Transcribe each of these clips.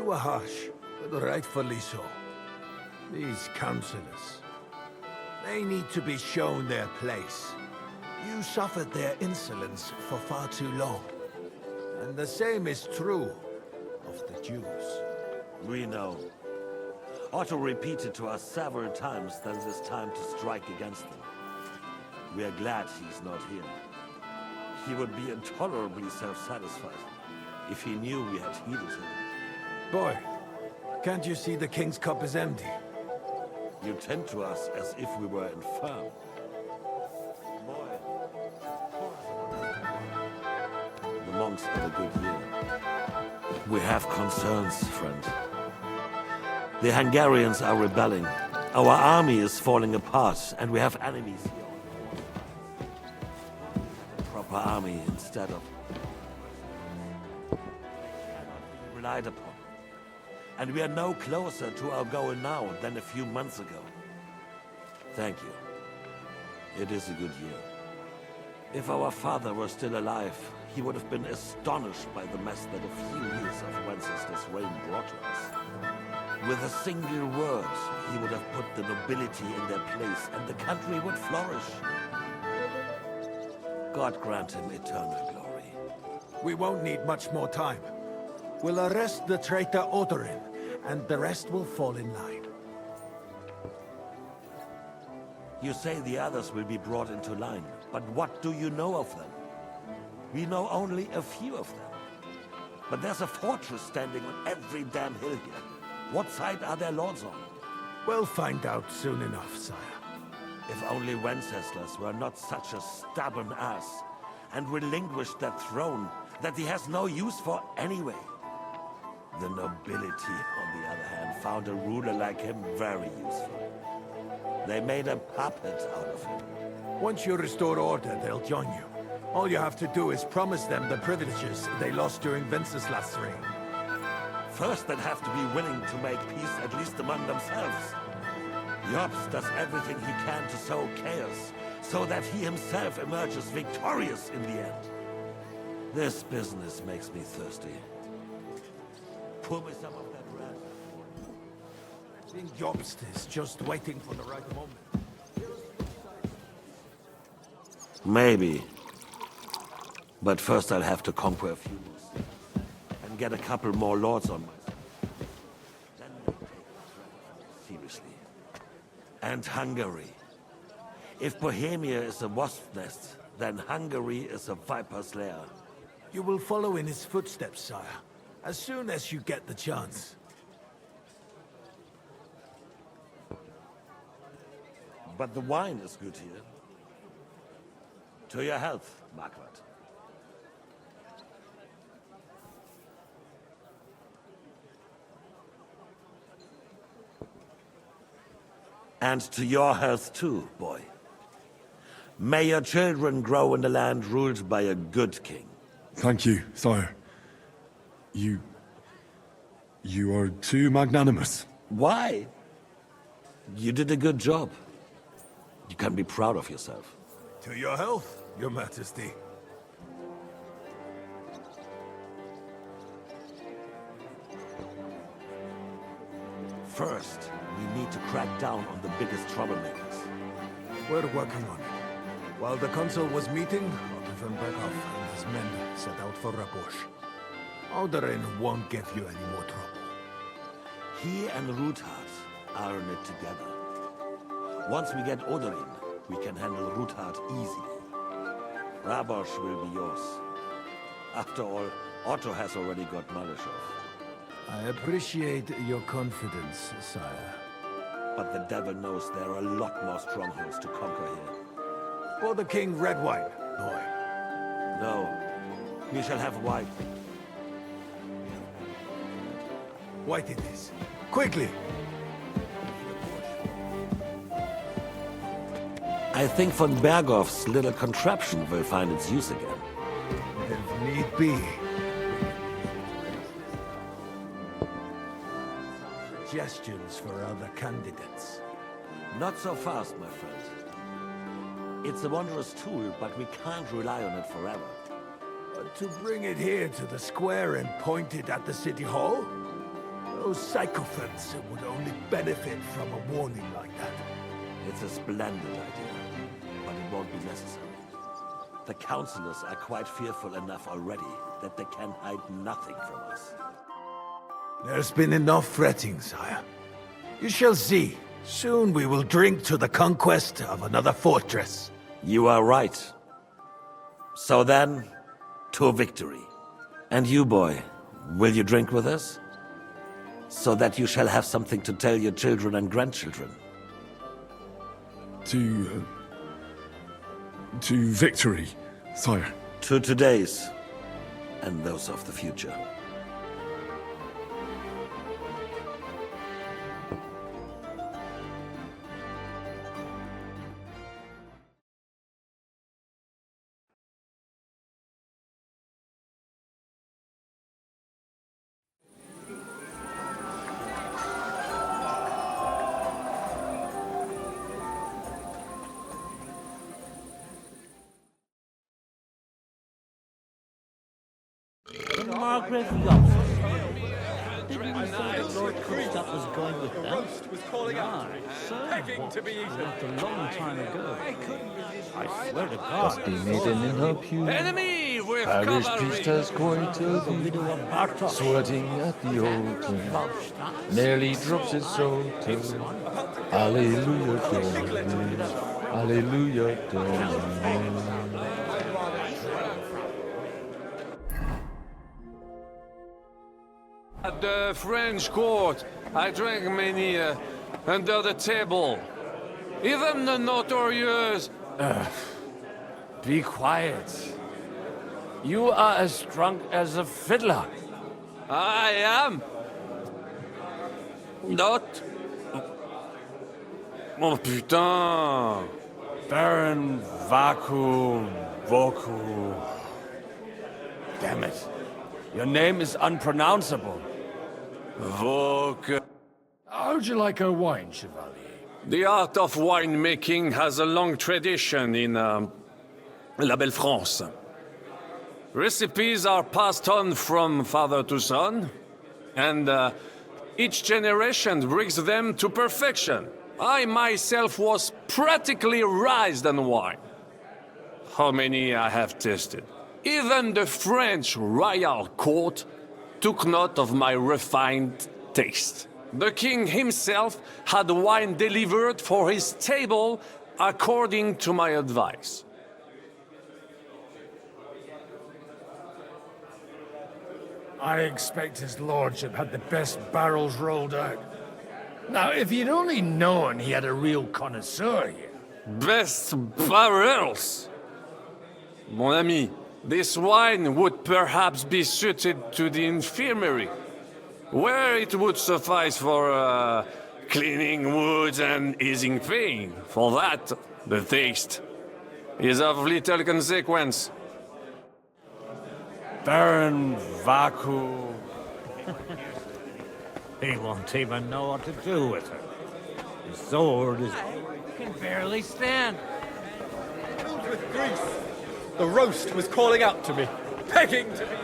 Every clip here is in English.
You were harsh, but rightfully so. These councillors, they need to be shown their place. You suffered their insolence for far too long. And the same is true of the Jews. We know. Otto repeated to us several times that it is time to strike against them. We are glad he's not here. He would be intolerably self-satisfied if he knew we had heeded him. Boy, can't you see the King's cup is empty? You tend to us as if we were infirm. Boy, the monks had a good year. We have concerns, friend. The Hungarians are rebelling. Our army is falling apart, and we have enemies here. A proper army instead of relied upon. And we are no closer to our goal now than a few months ago. Thank you. It is a good year. If our father were still alive, he would have been astonished by the mess that a few years of Wenceslas' reign brought to us. With a single word, he would have put the nobility in their place, and the country would flourish. God grant him eternal glory. We won't need much more time. We'll arrest the traitor Odorin, and the rest will fall in line. You say the others will be brought into line, but what do you know of them? We know only a few of them. But there's a fortress standing on every damn hill here. What side are their lords on? We'll find out soon enough, sire. If only Wenceslas were not such a stubborn ass, and relinquished that throne that he has no use for anyway. The nobility, on the other hand, found a ruler like him very useful. They made a puppet out of him. Once you restore order, they'll join you. All you have to do is promise them the privileges they lost during Wenceslas' reign. First, they'd have to be willing to make peace at least among themselves. Jobst does everything he can to sow chaos, so that he himself emerges victorious in the end. This business makes me thirsty. Pour me some of that red. I think Jobst is just waiting for the right moment. Maybe. But first I'll have to conquer a few more cities, and get a couple more lords on my side. Then we'll take the seriously. And Hungary. If Bohemia is a wasp's nest, then Hungary is a viper's lair. You will follow in his footsteps, sire, as soon as you get the chance. But the wine is good here. To your health, Marquardt. And to your health too, boy. May your children grow in a land ruled by a good king. Thank you, sire. You are too magnanimous. Why? You did a good job. You can be proud of yourself. To your health, your majesty. First, we need to crack down on the biggest troublemakers. We're working on it. While the consul was meeting, Otto von Berghoff and his men set out for Rabosch. Odorin won't give you any more trouble. He and Ruthard are in it together. Once we get Odorin, we can handle Ruthard easily. Rabosch will be yours. After all, Otto has already got Malishov. I appreciate your confidence, sire. But the devil knows there are a lot more strongholds to conquer here. For the king, red wine, boy. No, we shall have white. White it is. Quickly! I think von Berghoff's little contraption will find its use again. If need be. Suggestions for other candidates. Not so fast, my friend. It's a wondrous tool, but we can't rely on it forever. To bring it here to the square and point it at the city hall? Those sycophants would only benefit from a warning like that. It's a splendid idea, but it won't be necessary. The councillors are quite fearful enough already that they can hide nothing from us. There's been enough fretting, sire. You shall see. Soon we will drink to the conquest of another fortress. You are right. So then, to victory. And you, boy, will you drink with us? So that you shall have something to tell your children and grandchildren. To victory, sire. To today's, and those of the future. Margaret Yost. Didn't you say the Lord Christoph was going with them? Roast was calling out, begging to be eaten. Not a long time ago. I swear to God. Dusty maiden in her pew. Enemy with Parish cavalry. priest has coined to The widow of Bartos. sweating at the altar. Nearly drops his soul to Alleluia, Domine. Alleluia, Domine. At the French court, I drank many under the table. Even the notorious... Be quiet. You are as drunk as a fiddler. I am. Not. Oh putain. Baron Vacuum Voku. Damn it. Your name is unpronounceable. Vogue. How'd you like a wine, Chevalier? The art of winemaking has a long tradition in La Belle France. Recipes are passed on from father to son, and each generation brings them to perfection. I myself was practically raised on wine. How many I have tasted? Even the French royal court took note of my refined taste. The king himself had wine delivered for his table according to my advice. I expect his lordship had the best barrels rolled out. Now, if you'd only known he had a real connoisseur here. Best barrels! Mon ami, this wine would perhaps be suited to the infirmary, where it would suffice for cleaning wounds and easing pain. For that, the taste is of little consequence. Baron Vacuum. He won't even know what to do with her. His sword is... can barely stand. Filled with grease, the roast was calling out to me, begging to be...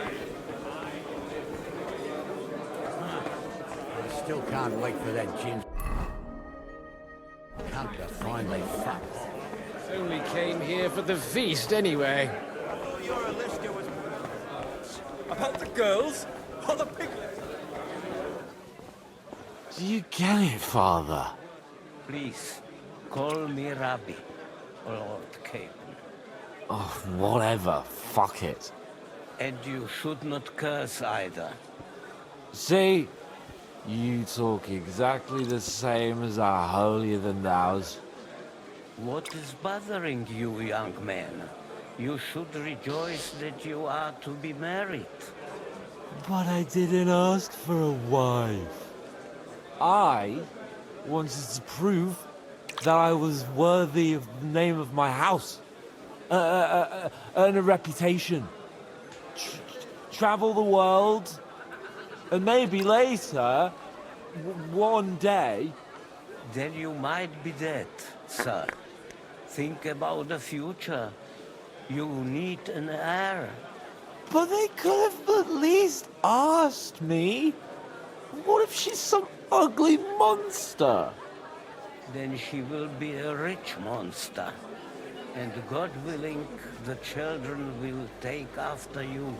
I still can't wait for that gin. Can't to finally fuck. Only came here for the feast anyway. About the girls or the piglet? Do you get it, Father? Please, call me Rabbi, Lord Capon. Oh, whatever. Fuck it. And you should not curse either. See? You talk exactly the same as our holier-than-thous. What is bothering you, young man? You should rejoice that you are to be married. But I didn't ask for a wife. I wanted to prove that I was worthy of the name of my house. Earn a reputation. Travel the world. And maybe later, one day... Then you might be dead, sir. Think about the future. You need an heir. But they could have at least asked me. What if she's some ugly monster? Then she will be a rich monster. And God willing, the children will take after you.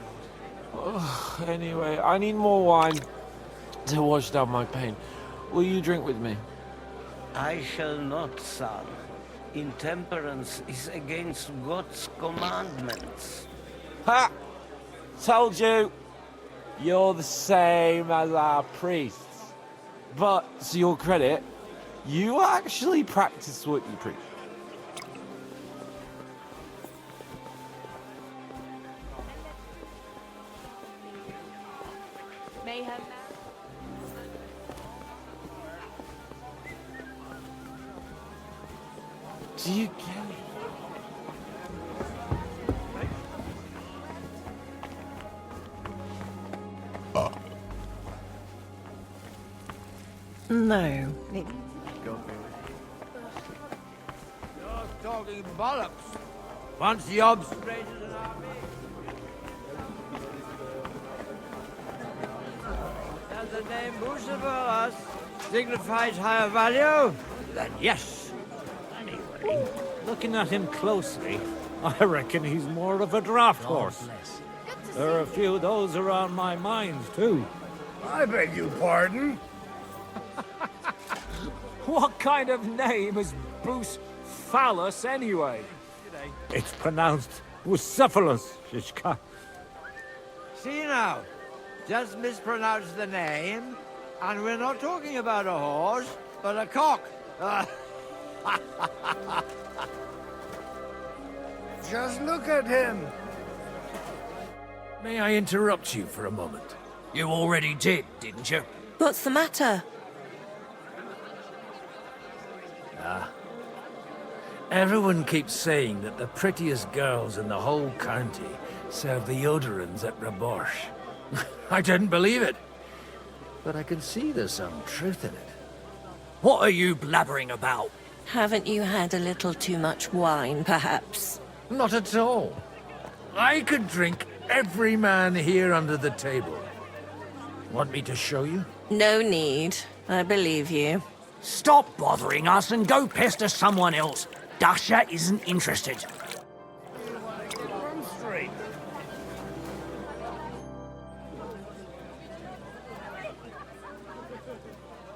Anyway, I need more wine to wash down my pain. Will you drink with me? I shall not, son. Intemperance is against God's commandments. Ha! Told you! You're the same as our priests. But, to your credit, you actually practice what you preach. Mayhem. Do you get it? No. You're talking bollocks. Once the observation an army. Does the name Bucephorus signifies higher value? Then yes. Anyway, looking at him closely, I reckon he's more of a draft horse. There are a few of those around my mines, too. I beg your pardon? What kind of name is Bruce Phallus, anyway? It's pronounced Bucephalus, Shishka. See now, just mispronounce the name, and we're not talking about a horse, but a cock. Just look at him. May I interrupt you for a moment? You already did, didn't you? What's the matter? Everyone keeps saying that the prettiest girls in the whole county serve the Yoderans at Raborsh. I didn't believe it. But I can see there's some truth in it. What are you blabbering about? Haven't you had a little too much wine, perhaps? Not at all. I could drink every man here under the table. Want me to show you? No need. I believe you. Stop bothering us and go pester someone else. Dasha isn't interested.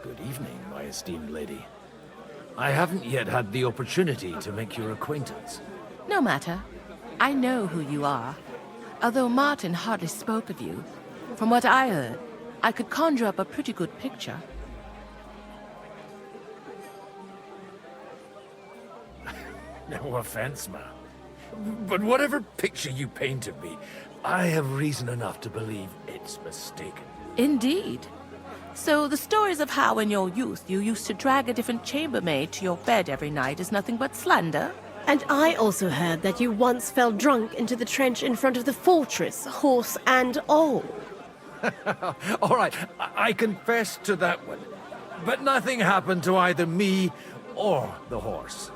Good evening, my esteemed lady. I haven't yet had the opportunity to make your acquaintance. No matter. I know who you are. Although Martin hardly spoke of you, from what I heard, I could conjure up a pretty good picture. No offense, ma'am. But whatever picture you paint of me, I have reason enough to believe it's mistaken. Indeed. So the stories of how in your youth you used to drag a different chambermaid to your bed every night is nothing but slander? And I also heard that you once fell drunk into the trench in front of the fortress, horse and all. All right, I confess to that one. But nothing happened to either me or the horse.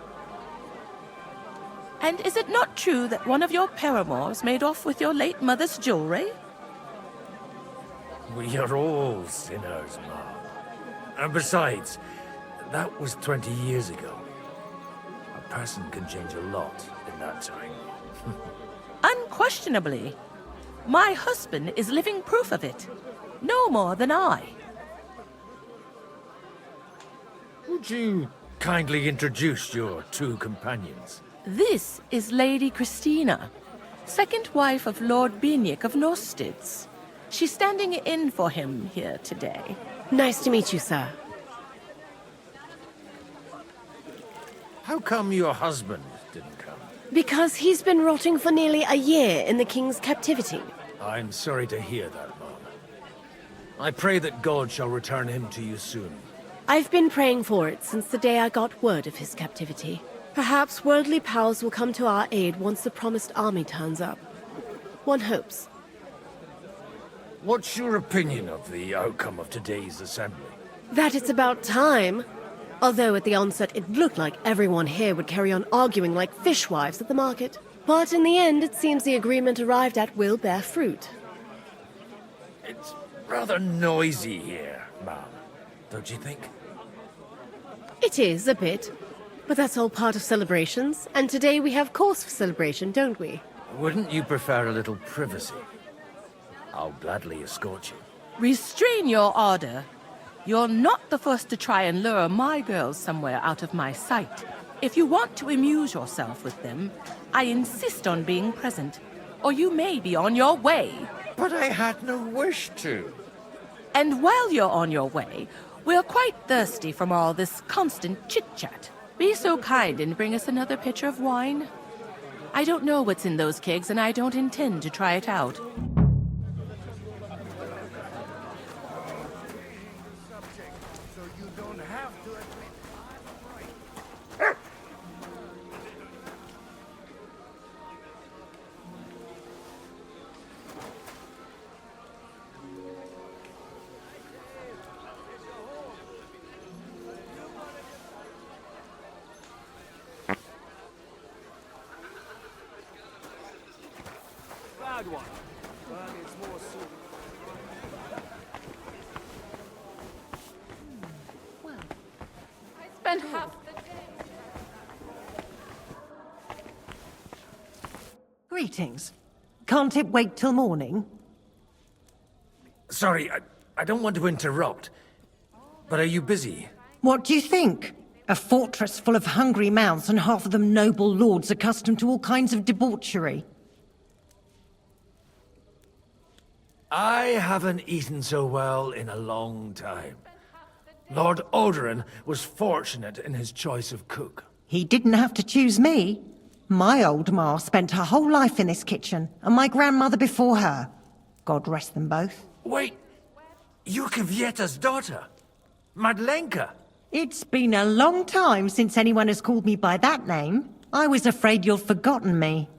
And is it not true that one of your paramours made off with your late mother's jewelry? We are all sinners, Mom. And besides, that was 20 years ago. A person can change a lot in that time. Unquestionably. My husband is living proof of it. No more than I. Would you kindly introduce your two companions? This is Lady Christina, second wife of Lord Beanick of Norsteds. She's standing in for him here today. Nice to meet you, sir. How come your husband didn't come? Because he's been rotting for nearly a year in the king's captivity. I'm sorry to hear that, Mom. I pray that God shall return him to you soon. I've been praying for it since the day I got word of his captivity. Perhaps worldly powers will come to our aid once the promised army turns up. One hopes. What's your opinion of the outcome of today's assembly? That it's about time. Although at the onset it looked like everyone here would carry on arguing like fishwives at the market. But in the end, it seems the agreement arrived at will bear fruit. It's rather noisy here. Mom. Don't you think? It is, a bit. But that's all part of celebrations, and today we have cause for celebration, don't we? Wouldn't you prefer a little privacy? I'll gladly escort you. Restrain your ardor. You're not the first to try and lure my girls somewhere out of my sight. If you want to amuse yourself with them, I insist on being present, or you may be on your way. But I had no wish to. And while you're on your way, we're quite thirsty from all this constant chit-chat. Be so kind and bring us another pitcher of wine. I don't know what's in those kegs, and I don't intend to try it out. Bad one. But it's more suited. Well, I spent half the day. Greetings. Can't it wait till morning? Sorry, I don't want to interrupt. But are you busy? What do you think? A fortress full of hungry mouths and half of them noble lords accustomed to all kinds of debauchery. I haven't eaten so well in a long time. Lord Odoran was fortunate in his choice of cook. He didn't have to choose me. My old ma spent her whole life in this kitchen, and my grandmother before her. God rest them both. Wait, you're Kvieta's daughter, Madlenka. It's been a long time since anyone has called me by that name. I was afraid you'd forgotten me.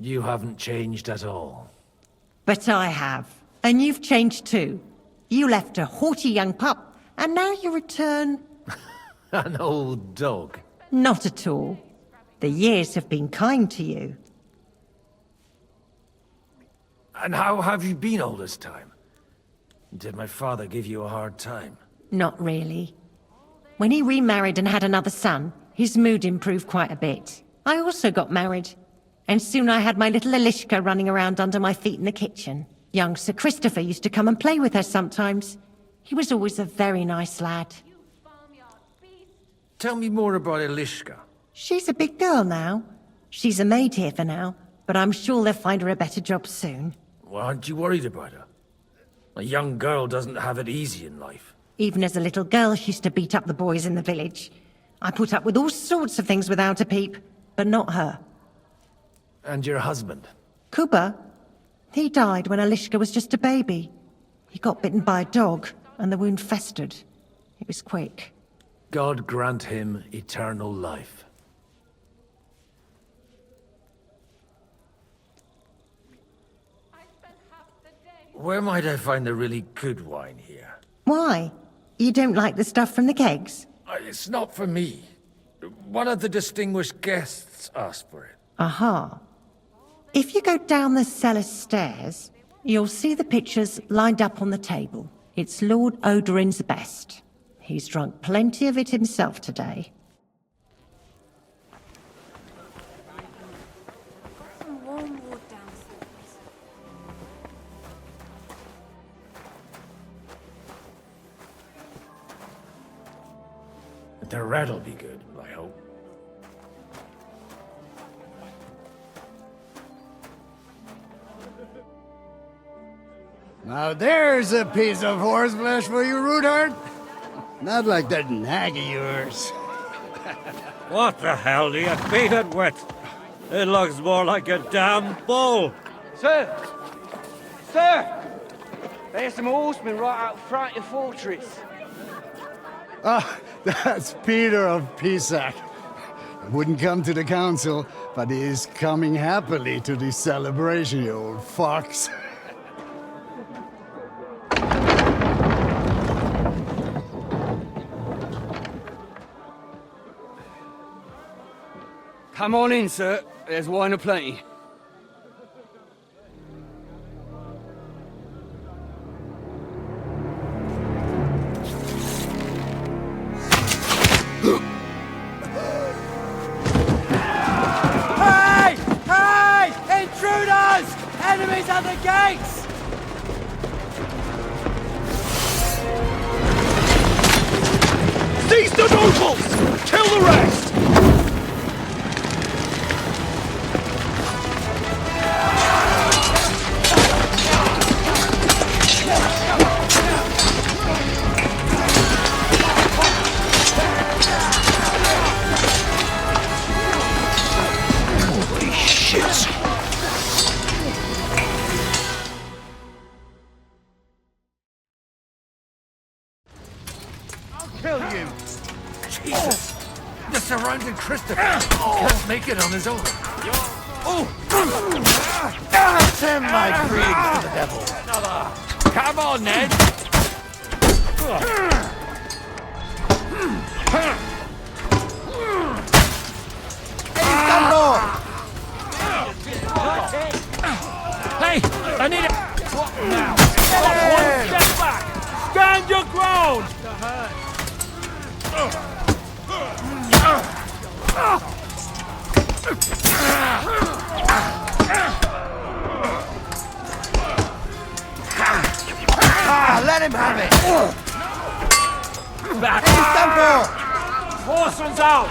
You haven't changed at all. But I have. And you've changed too. You left a haughty young pup, and now you return... An old dog. Not at all. The years have been kind to you. And how have you been all this time? Did my father give you a hard time? Not really. When he remarried and had another son, his mood improved quite a bit. I also got married. And soon I had my little Elishka running around under my feet in the kitchen. Young Sir Christopher used to come and play with her sometimes. He was always a very nice lad. Tell me more about Elishka. She's a big girl now. She's a maid here for now, but I'm sure they'll find her a better job soon. Well, aren't you worried about her? A young girl doesn't have it easy in life. Even as a little girl, she used to beat up the boys in the village. I put up with all sorts of things without a peep, but not her. And your husband? Kuba? He died when Elishka was just a baby. He got bitten by a dog, and the wound festered. It was quick. God grant him eternal life. Where might I find the really good wine here? Why? You don't like the stuff from the kegs? It's not for me. One of the distinguished guests asked for it. Aha. If you go down the cellar stairs, you'll see the pictures lined up on the table. It's Lord Odoran's best. He's drunk plenty of it himself today. Some warm water downstairs. The red'll be good, I hope. Now there's a piece of horseflesh for you, Rootheart. Not like that nag of yours. What the hell do you feed it with? It looks more like a damn bull. Sir! Sir! There's some horsemen right out front of the fortress. Ah, that's Peter of Pisac. Wouldn't come to the council, but he is coming happily to the celebration, you old fox. Come on in, sir. There's wine aplenty. kill you! Jesus! The surrounded Christopher can't make it on his own. Oh! Send my greetings to the devil. Come on, Ned! Hey, I need it! What now? One step back! Stand your ground! Let him have it! Back! Horseman's out!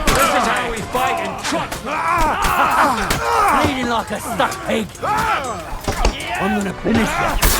This is how we fight in trucks! Bleeding like a stuck pig. I'm gonna finish you.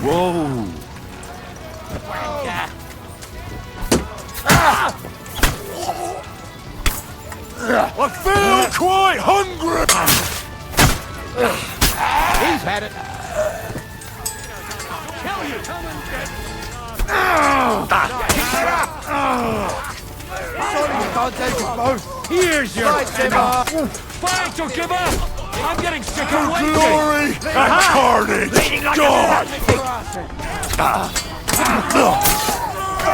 Whoa! I feel quite hungry! He's had it. Kill you! Sorry you can't take us both. Here's your Simmer. Fine, don't give up! I'm getting sick of waiting! Glory and carnage! God!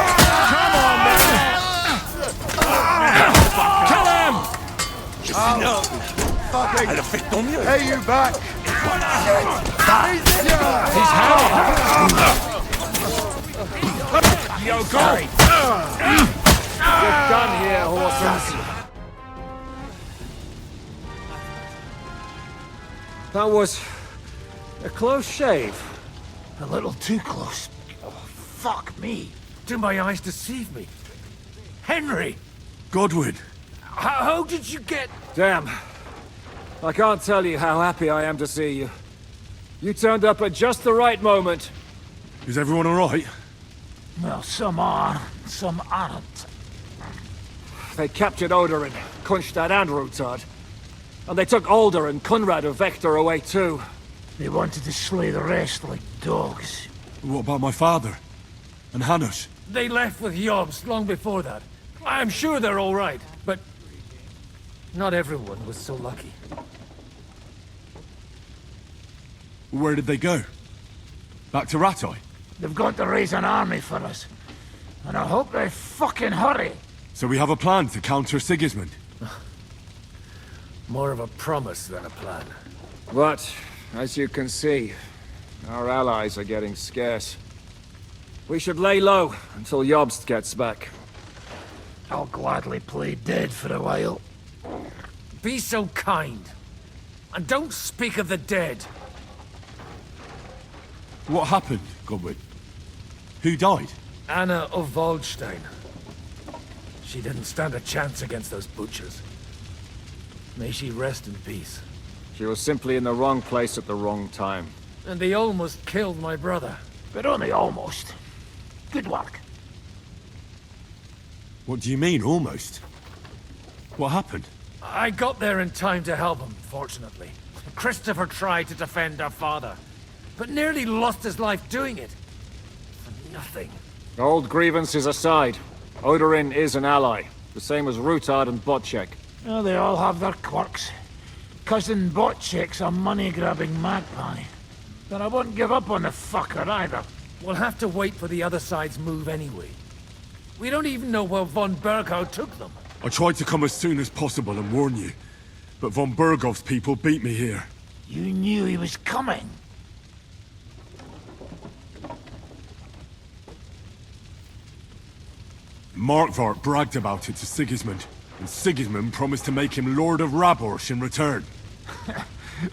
Come on, man! Kill him! Fucking hey, you back! He's howling! Yo, go! We're done here, horses. That was a close shave. A little too close. Oh, fuck me. Do my eyes deceive me? Henry! Godwin! How did you get... Damn. I can't tell you how happy I am to see you. You turned up at just the right moment. Is everyone alright? Well, some are, some aren't. They captured Oder and Kunstad and Rutard. And they took Alder and Conrad of Vector away too. They wanted to slay the rest like dogs. What about my father? And Hanush? They left with Jobst long before that. I'm sure they're all right, but not everyone was so lucky. Where did they go? Back to Ratoi? They've got to raise an army for us. And I hope they fucking hurry. So we have a plan to counter Sigismund? More of a promise than a plan. But, as you can see, our allies are getting scarce. We should lay low until Jobst gets back. I'll gladly play dead for a while. Be so kind. And don't speak of the dead. What happened, Godwin? Who died? Anna of Waldstein. She didn't stand a chance against those butchers. May she rest in peace. She was simply in the wrong place at the wrong time. And they almost killed my brother. But only almost. Good work. What do you mean, almost? What happened? I got there in time to help him, fortunately. Christopher tried to defend our father, but nearly lost his life doing it. For nothing. Old grievances aside, Odorin is an ally. The same as Rutard and Botchek. Oh, they all have their quirks. Cousin Botchek's a money-grabbing magpie. But I wouldn't give up on the fucker either. We'll have to wait for the other side's move anyway. We don't even know where von Berghow took them. I tried to come as soon as possible and warn you, but von Bergov's people beat me here. You knew he was coming. Markvart bragged about it to Sigismund, and Sigismund promised to make him Lord of Raborsch in return.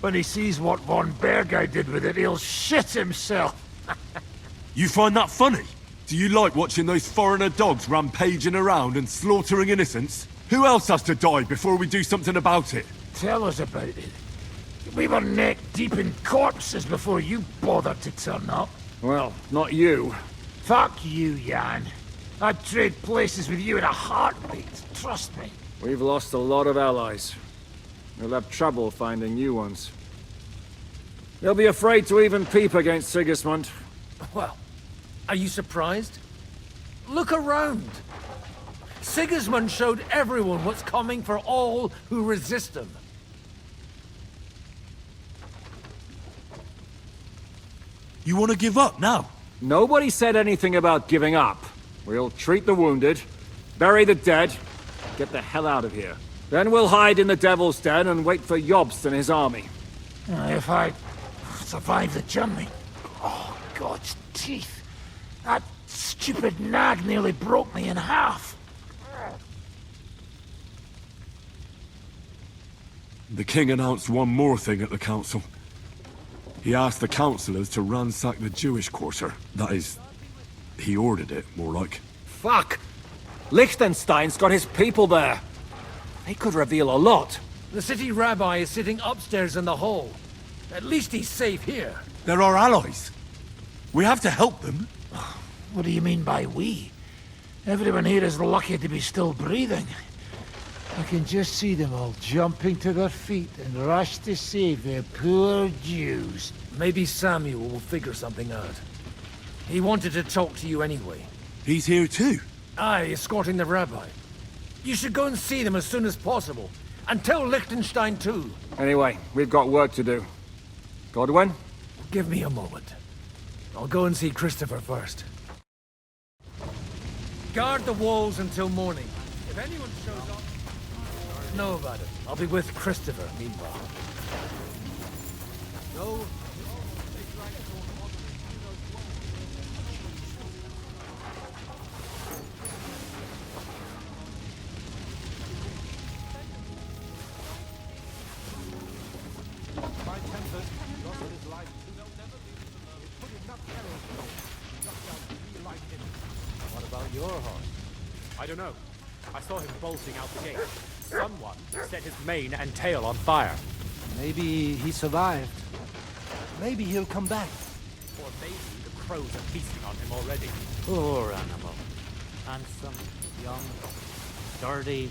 When he sees what von Berghow did with it, he'll shit himself. You find that funny? Do you like watching those foreigner dogs rampaging around and slaughtering innocents? Who else has to die before we do something about it? Tell us about it. We were neck deep in corpses before you bothered to turn up. Well, not you. Fuck you, Jan. I'd trade places with you in a heartbeat, trust me. We've lost a lot of allies. We'll have trouble finding new ones. They'll be afraid to even peep against Sigismund. Well, are you surprised? Look around. Sigismund showed everyone what's coming for all who resist him. You want to give up now? Nobody said anything about giving up. We'll treat the wounded, bury the dead, get the hell out of here. Then we'll hide in the Devil's Den and wait for Jobst and his army. If I survive the journey... Oh, God's teeth. That stupid nag nearly broke me in half. The king announced one more thing at the council. He asked the councillors to ransack the Jewish quarter. That is, he ordered it, more like. Fuck! Liechtenstein's got his people there. They could reveal a lot. The city rabbi is sitting upstairs in the hall. At least he's safe here. They're our allies. We have to help them. What do you mean by we? Everyone here is lucky to be still breathing. I can just see them all jumping to their feet and rush to save their poor Jews. Maybe Samuel will figure something out. He wanted to talk to you anyway. He's here too? Aye, escorting the rabbi. You should go and see them as soon as possible. And tell Liechtenstein too. Anyway, we've got work to do. Godwin? Give me a moment. I'll go and see Christopher first. Guard the walls until morning. If anyone shows up, know about it. I'll be with Christopher meanwhile. No. What about your horse? I don't know. I saw him bolting out the gate. Someone set his mane and tail on fire. Maybe he survived. Maybe he'll come back. Or maybe the crows are feasting on him already. Poor animal. Handsome, young, sturdy.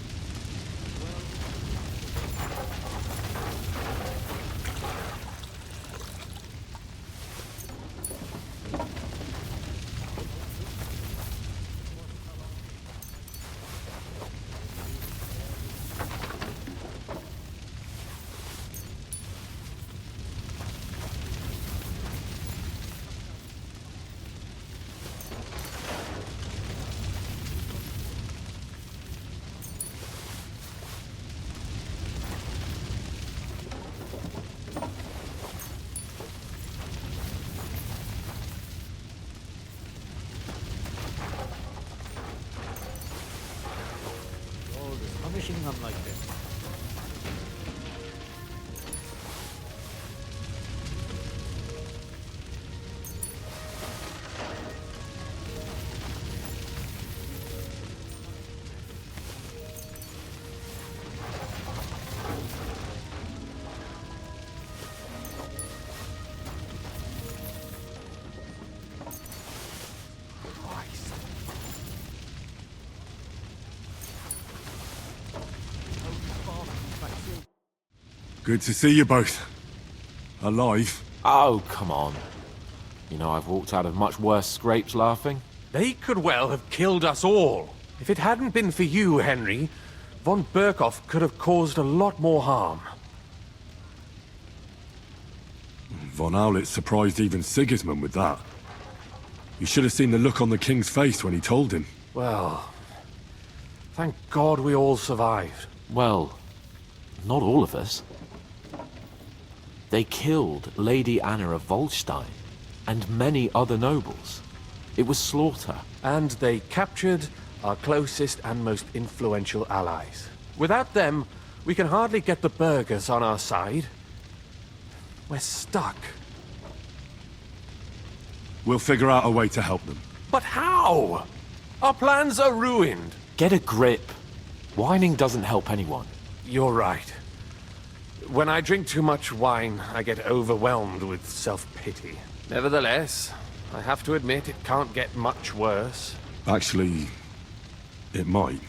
Punishing them like this. Good to see you both. Alive. Oh, come on. You know, I've walked out of much worse scrapes laughing. They could well have killed us all. If it hadn't been for you, Henry, von Berkhoff could have caused a lot more harm. Von Owlet surprised even Sigismund with that. You should have seen the look on the king's face when he told him. Well, thank God we all survived. Well, not all of us. They killed Lady Anna of Volstein and many other nobles. It was slaughter. And they captured our closest and most influential allies. Without them, we can hardly get the burghers on our side. We're stuck. We'll figure out a way to help them. But how? Our plans are ruined. Get a grip. Whining doesn't help anyone. You're right. When I drink too much wine, I get overwhelmed with self-pity. Nevertheless, I have to admit it can't get much worse. Actually, it might.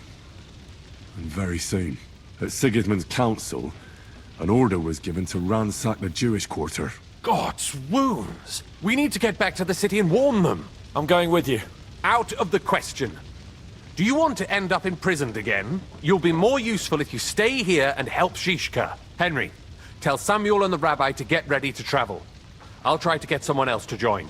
And very soon. At Sigismund's council, an order was given to ransack the Jewish quarter. God's wounds! We need to get back to the city and warn them. I'm going with you. Out of the question. Do you want to end up imprisoned again? You'll be more useful if you stay here and help Shishka. Henry, tell Samuel and the rabbi to get ready to travel. I'll try to get someone else to join.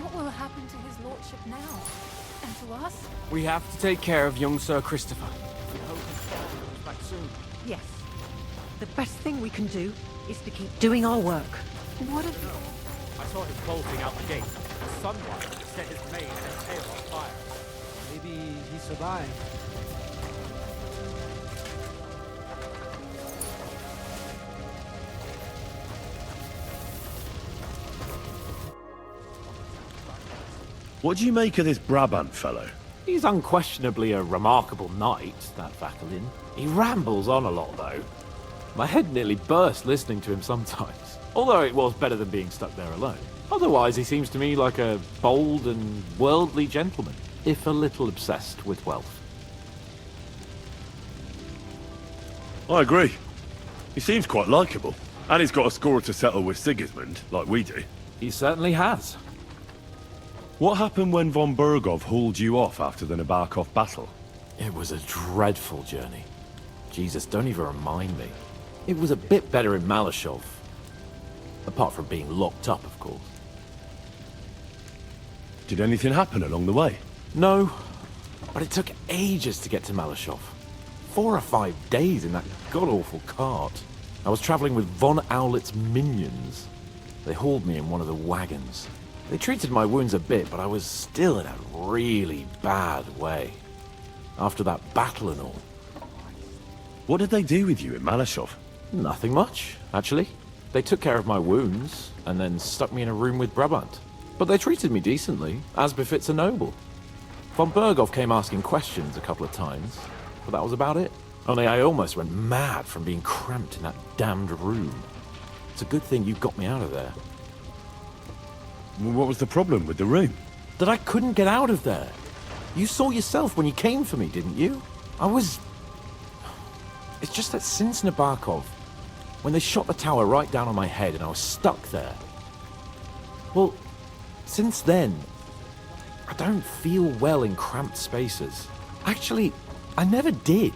What will happen to his lordship now? And to us? We have to take care of young Sir Christopher. We hope his father comes back soon. Yes. The best thing we can do is to keep doing our work. What if... I saw him bolting out the gate. Someone set his mane and tail on fire. Maybe he survived. What do you make of this Brabant fellow? He's unquestionably a remarkable knight, that Vakelin. He rambles on a lot, though. My head nearly burst listening to him sometimes. Although it was better than being stuck there alone. Otherwise, he seems to me like a bold and worldly gentleman, if a little obsessed with wealth. I agree. He seems quite likeable. And he's got a score to settle with Sigismund, like we do. He certainly has. What happened when von Berghoff hauled you off after the Nabokov battle? It was a dreadful journey. Jesus, don't even remind me. It was a bit better in Malashov. Apart from being locked up, of course. Did anything happen along the way? No, but it took ages to get to Malashov. 4 or 5 days in that god-awful cart. I was traveling with von Owlet's minions. They hauled me in one of the wagons. They treated my wounds a bit, but I was still in a really bad way. After that battle and all. What did they do with you in Malashov? Nothing much, actually. They took care of my wounds, and then stuck me in a room with Brabant. But they treated me decently, as befits a noble. Von Berghoff came asking questions a couple of times, but that was about it. Only I almost went mad from being cramped in that damned room. It's a good thing you got me out of there. What was the problem with the room? That I couldn't get out of there. You saw yourself when you came for me, didn't you? It's just that since Nabokov, when they shot the tower right down on my head and I was stuck there. Well, since then, I don't feel well in cramped spaces. Actually, I never did.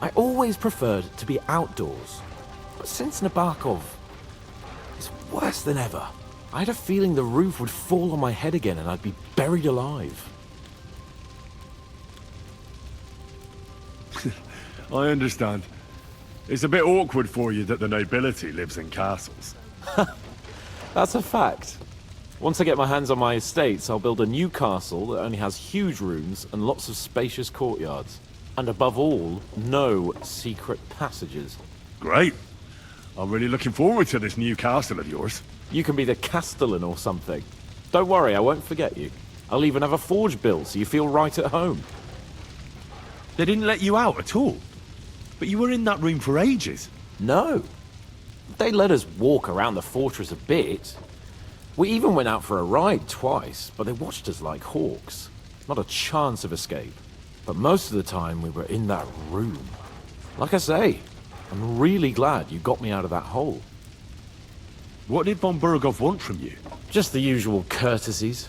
I always preferred to be outdoors. But since Nabokov, it's worse than ever. I had a feeling the roof would fall on my head again and I'd be buried alive. I understand. It's a bit awkward for you that the nobility lives in castles. That's a fact. Once I get my hands on my estates, I'll build a new castle that only has huge rooms and lots of spacious courtyards. And above all, no secret passages. Great. I'm really looking forward to this new castle of yours. You can be the castellan or something. Don't worry, I won't forget you. I'll even have a forge built so you feel right at home. They didn't let you out at all? But you were in that room for ages. No. They let us walk around the fortress a bit. We even went out for a ride twice, but they watched us like hawks. Not a chance of escape. But most of the time we were in that room. Like I say, I'm really glad you got me out of that hole. What did von Burgov want from you? Just the usual courtesies.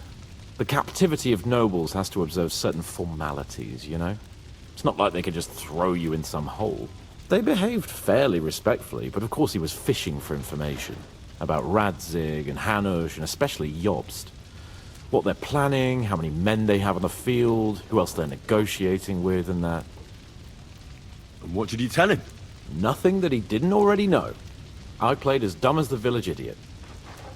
The captivity of nobles has to observe certain formalities, you know? It's not like they could just throw you in some hole. They behaved fairly respectfully, but of course he was fishing for information. About Radzig and Hanush, and especially Jobst. What they're planning, how many men they have on the field, who else they're negotiating with and that. And what did you tell him? Nothing that he didn't already know. I played as dumb as the village idiot.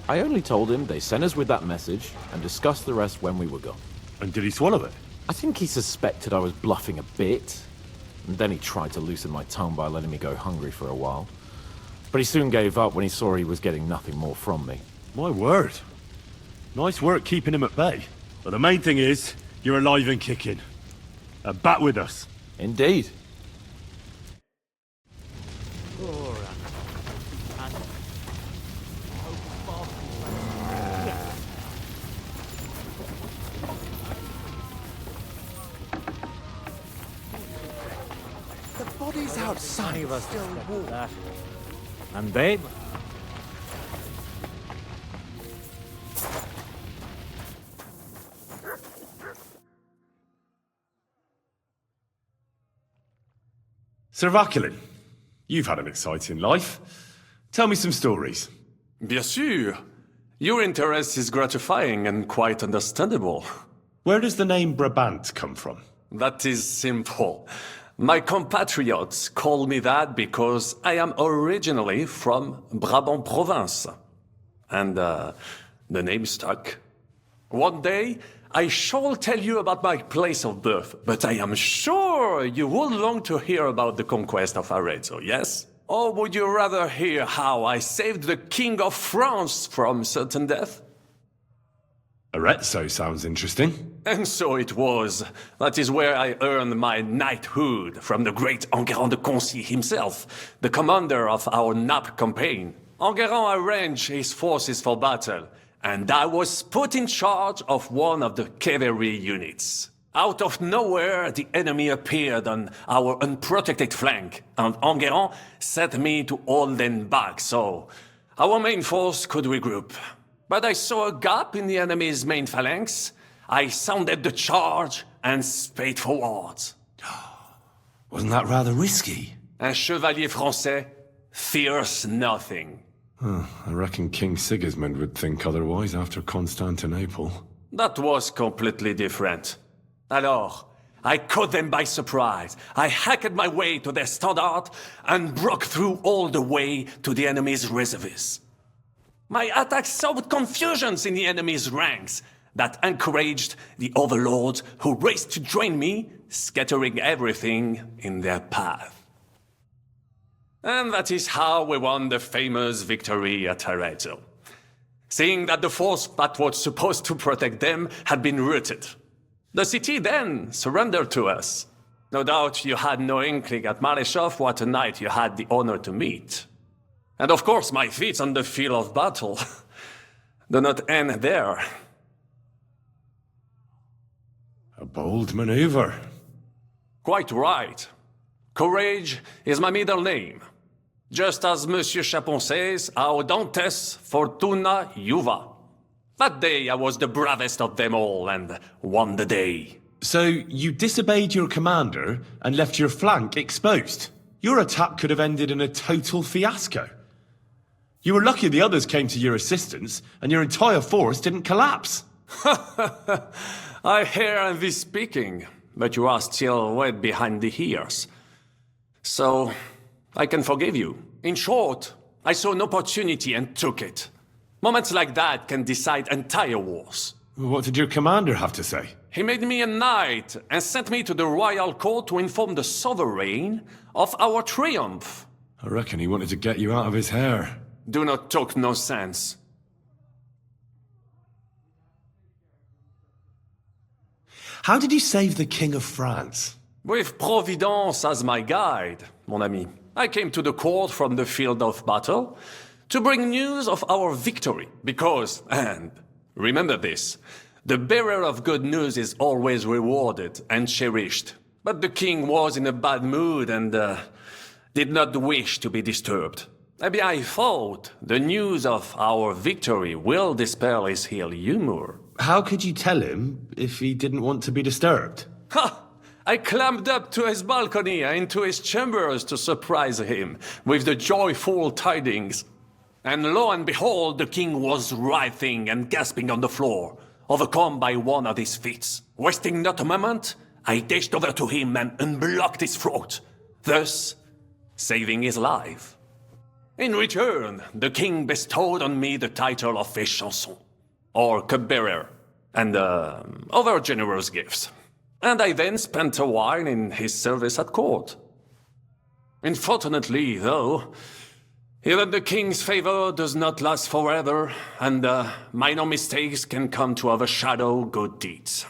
I only told him they sent us with that message and discussed the rest when we were gone. And did he swallow it? I think he suspected I was bluffing a bit. And then he tried to loosen my tongue by letting me go hungry for a while. But he soon gave up when he saw he was getting nothing more from me. My word. Nice work keeping him at bay. But the main thing is, you're alive and kicking. And back with us. Indeed. The body's outside, still warm. And babe? Sir Vaculin, you've had an exciting life. Tell me some stories. Bien sûr. Your interest is gratifying and quite understandable. Where does the name Brabant come from? That is simple. My compatriots call me that because I am originally from Brabant province. And, the name stuck. One day, I shall tell you about my place of birth, but I am sure you would long to hear about the conquest of Arezzo, yes? Or would you rather hear how I saved the King of France from certain death? Arezzo sounds interesting. And so it was. That is where I earned my knighthood from the great Enguerrand de Concy himself, the commander of our Naples campaign. Enguerrand arranged his forces for battle, and I was put in charge of one of the cavalry units. Out of nowhere, the enemy appeared on our unprotected flank, and Enguerrand set me to hold them back so our main force could regroup. But I saw a gap in the enemy's main phalanx. I sounded the charge and sped forwards. Wasn't that rather risky? Un chevalier français fears nothing. I reckon King Sigismund would think otherwise after Constantinople. That was completely different. Alors, I caught them by surprise. I hacked my way to their standard and broke through all the way to the enemy's reservoirs. My attack sowed confusions in the enemy's ranks that encouraged the overlords who raced to join me, scattering everything in their path. And that is how we won the famous victory at Arezzo. Seeing that the force that was supposed to protect them had been routed. The city then surrendered to us. No doubt you had no inkling at Maleshov what a knight you had the honor to meet. And of course my feats on the field of battle do not end there. A bold maneuver. Quite right. Courage is my middle name. Just as Monsieur Chapon says, Audantes Fortuna Juva. That day I was the bravest of them all and won the day. So you disobeyed your commander and left your flank exposed? Your attack could have ended in a total fiasco. You were lucky the others came to your assistance and your entire force didn't collapse. I hear thee speaking, but you are still wet behind the ears. So, I can forgive you. In short, I saw an opportunity and took it. Moments like that can decide entire wars. What did your commander have to say? He made me a knight and sent me to the royal court to inform the sovereign of our triumph. I reckon he wanted to get you out of his hair. Do not talk nonsense. How did you save the King of France? With Providence as my guide, mon ami. I came to the court from the field of battle to bring news of our victory, because, and remember this, the bearer of good news is always rewarded and cherished. But the king was in a bad mood and did not wish to be disturbed. Maybe I thought the news of our victory will dispel his ill humor. How could you tell him if he didn't want to be disturbed? Ha! I climbed up to his balcony and into his chambers to surprise him with the joyful tidings. And lo and behold, the king was writhing and gasping on the floor, overcome by one of his fits. Wasting not a moment, I dashed over to him and unblocked his throat, thus saving his life. In return, the king bestowed on me the title of Fée Chanson, or cupbearer, and other generous gifts. And I then spent a while in his service at court. Unfortunately, though, even the king's favor does not last forever, and minor mistakes can come to overshadow good deeds.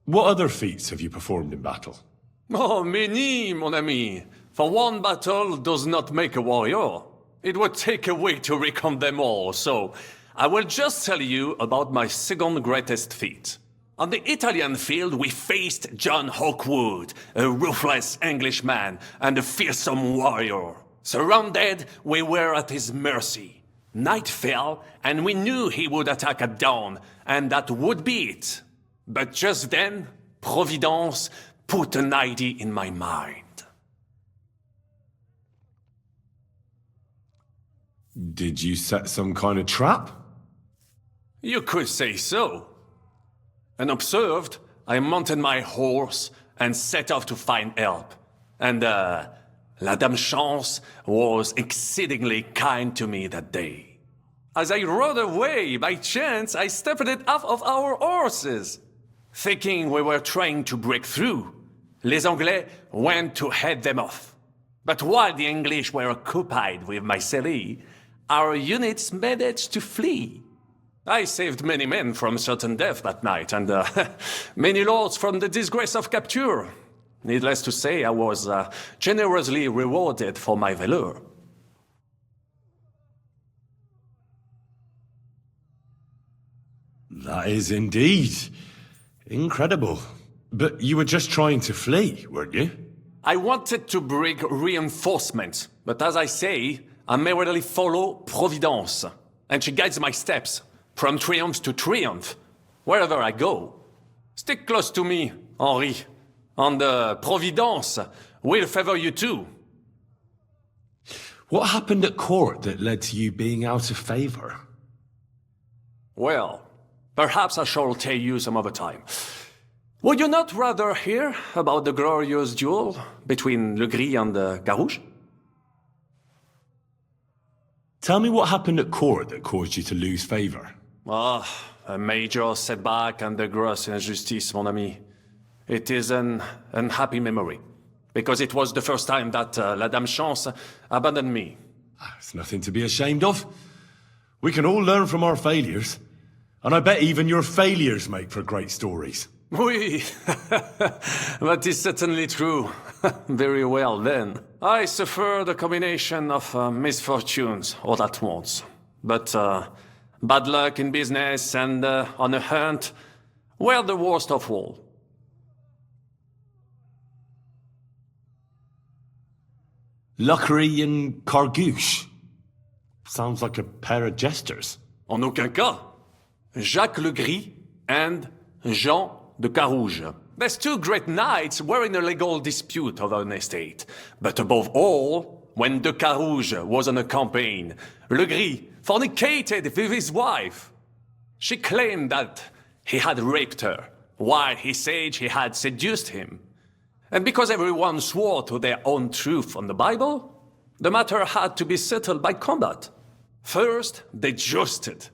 What other feats have you performed in battle? Oh, many, mon ami. For one battle does not make a warrior. It would take a week to recount them all, so I will just tell you about my second greatest feat. On the Italian field, we faced John Hawkwood, a ruthless Englishman and a fearsome warrior. Surrounded, we were at his mercy. Night fell, and we knew he would attack at dawn, and that would be it. But just then, Providence put an idea in my mind. Did you set some kind of trap? You could say so. Unobserved, I mounted my horse and set off to find help. And, La Dame Chance was exceedingly kind to me that day. As I rode away, by chance, I stepped it off of our horses. Thinking we were trying to break through, les Anglais went to head them off. But while the English were occupied with my Marseille, our units managed to flee. I saved many men from certain death that night, and many lords from the disgrace of capture. Needless to say, I was generously rewarded for my valor. That is indeed incredible. But you were just trying to flee, weren't you? I wanted to bring reinforcements, but as I say, I merely follow Providence, and she guides my steps, from triumph to triumph, wherever I go. Stick close to me, Henri, and Providence will favor you too. What happened at court that led to you being out of favor? Well, perhaps I shall tell you some other time. Would you not rather hear about the glorious duel between Le Gris and Carouge? Tell me what happened at court that caused you to lose favor. A major setback and a gross injustice, mon ami. It is an unhappy memory, because it was the first time that La Dame Chance abandoned me. It's nothing to be ashamed of. We can all learn from our failures, and I bet even your failures make for great stories. Oui, that is certainly true. Very well, then. I suffered a combination of misfortunes all at once. But bad luck in business and on a hunt were the worst of all. Luckery and Cargouche. Sounds like a pair of jesters. En aucun cas. Jacques Le Gris and Jean de Carouge. These two great knights were in a legal dispute over an estate. But above all, when de Carouge was on a campaign, Le Gris fornicated with his wife. She claimed that he had raped her, while he said he had seduced him. And because everyone swore to their own truth on the Bible, the matter had to be settled by combat. First, they jousted.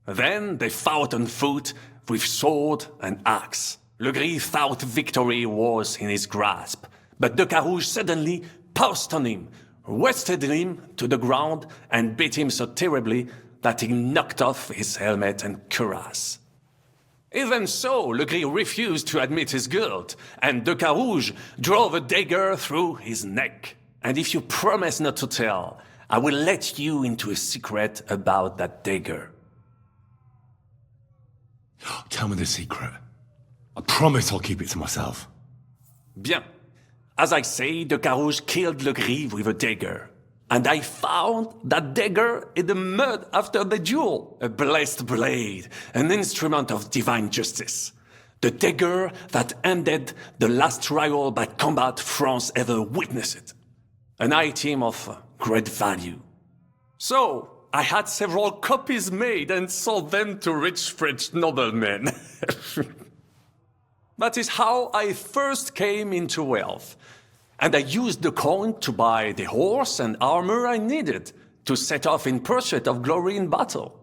Then they fought on foot with sword and axe. Le Gris thought victory was in his grasp, but de Carouge suddenly pounced on him, wrested him to the ground, and beat him so terribly that he knocked off his helmet and cuirass. Even so, Legris refused to admit his guilt, and de Carouge drove a dagger through his neck. And if you promise not to tell, I will let you into a secret about that dagger. Tell me the secret. I promise I'll keep it to myself. Bien. As I say, de Carouge killed Legris with a dagger. And I found that dagger in the mud after the duel. A blessed blade, an instrument of divine justice. The dagger that ended the last trial by combat France ever witnessed. An item of great value. So, I had several copies made and sold them to rich French noblemen. That is how I first came into wealth. And I used the coin to buy the horse and armor I needed to set off in pursuit of glory in battle.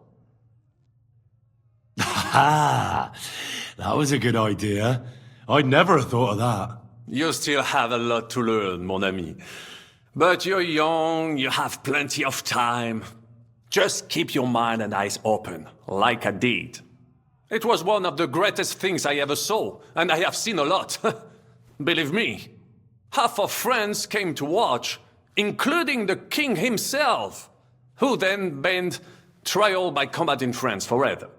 Ha! That was a good idea. I'd never have thought of that. You still have a lot to learn, mon ami. But you're young, you have plenty of time. Just keep your mind and eyes open, like I did. It was one of the greatest things I ever saw, and I have seen a lot. Believe me. Half of France came to watch, including the king himself, who then banned trial by combat in France forever.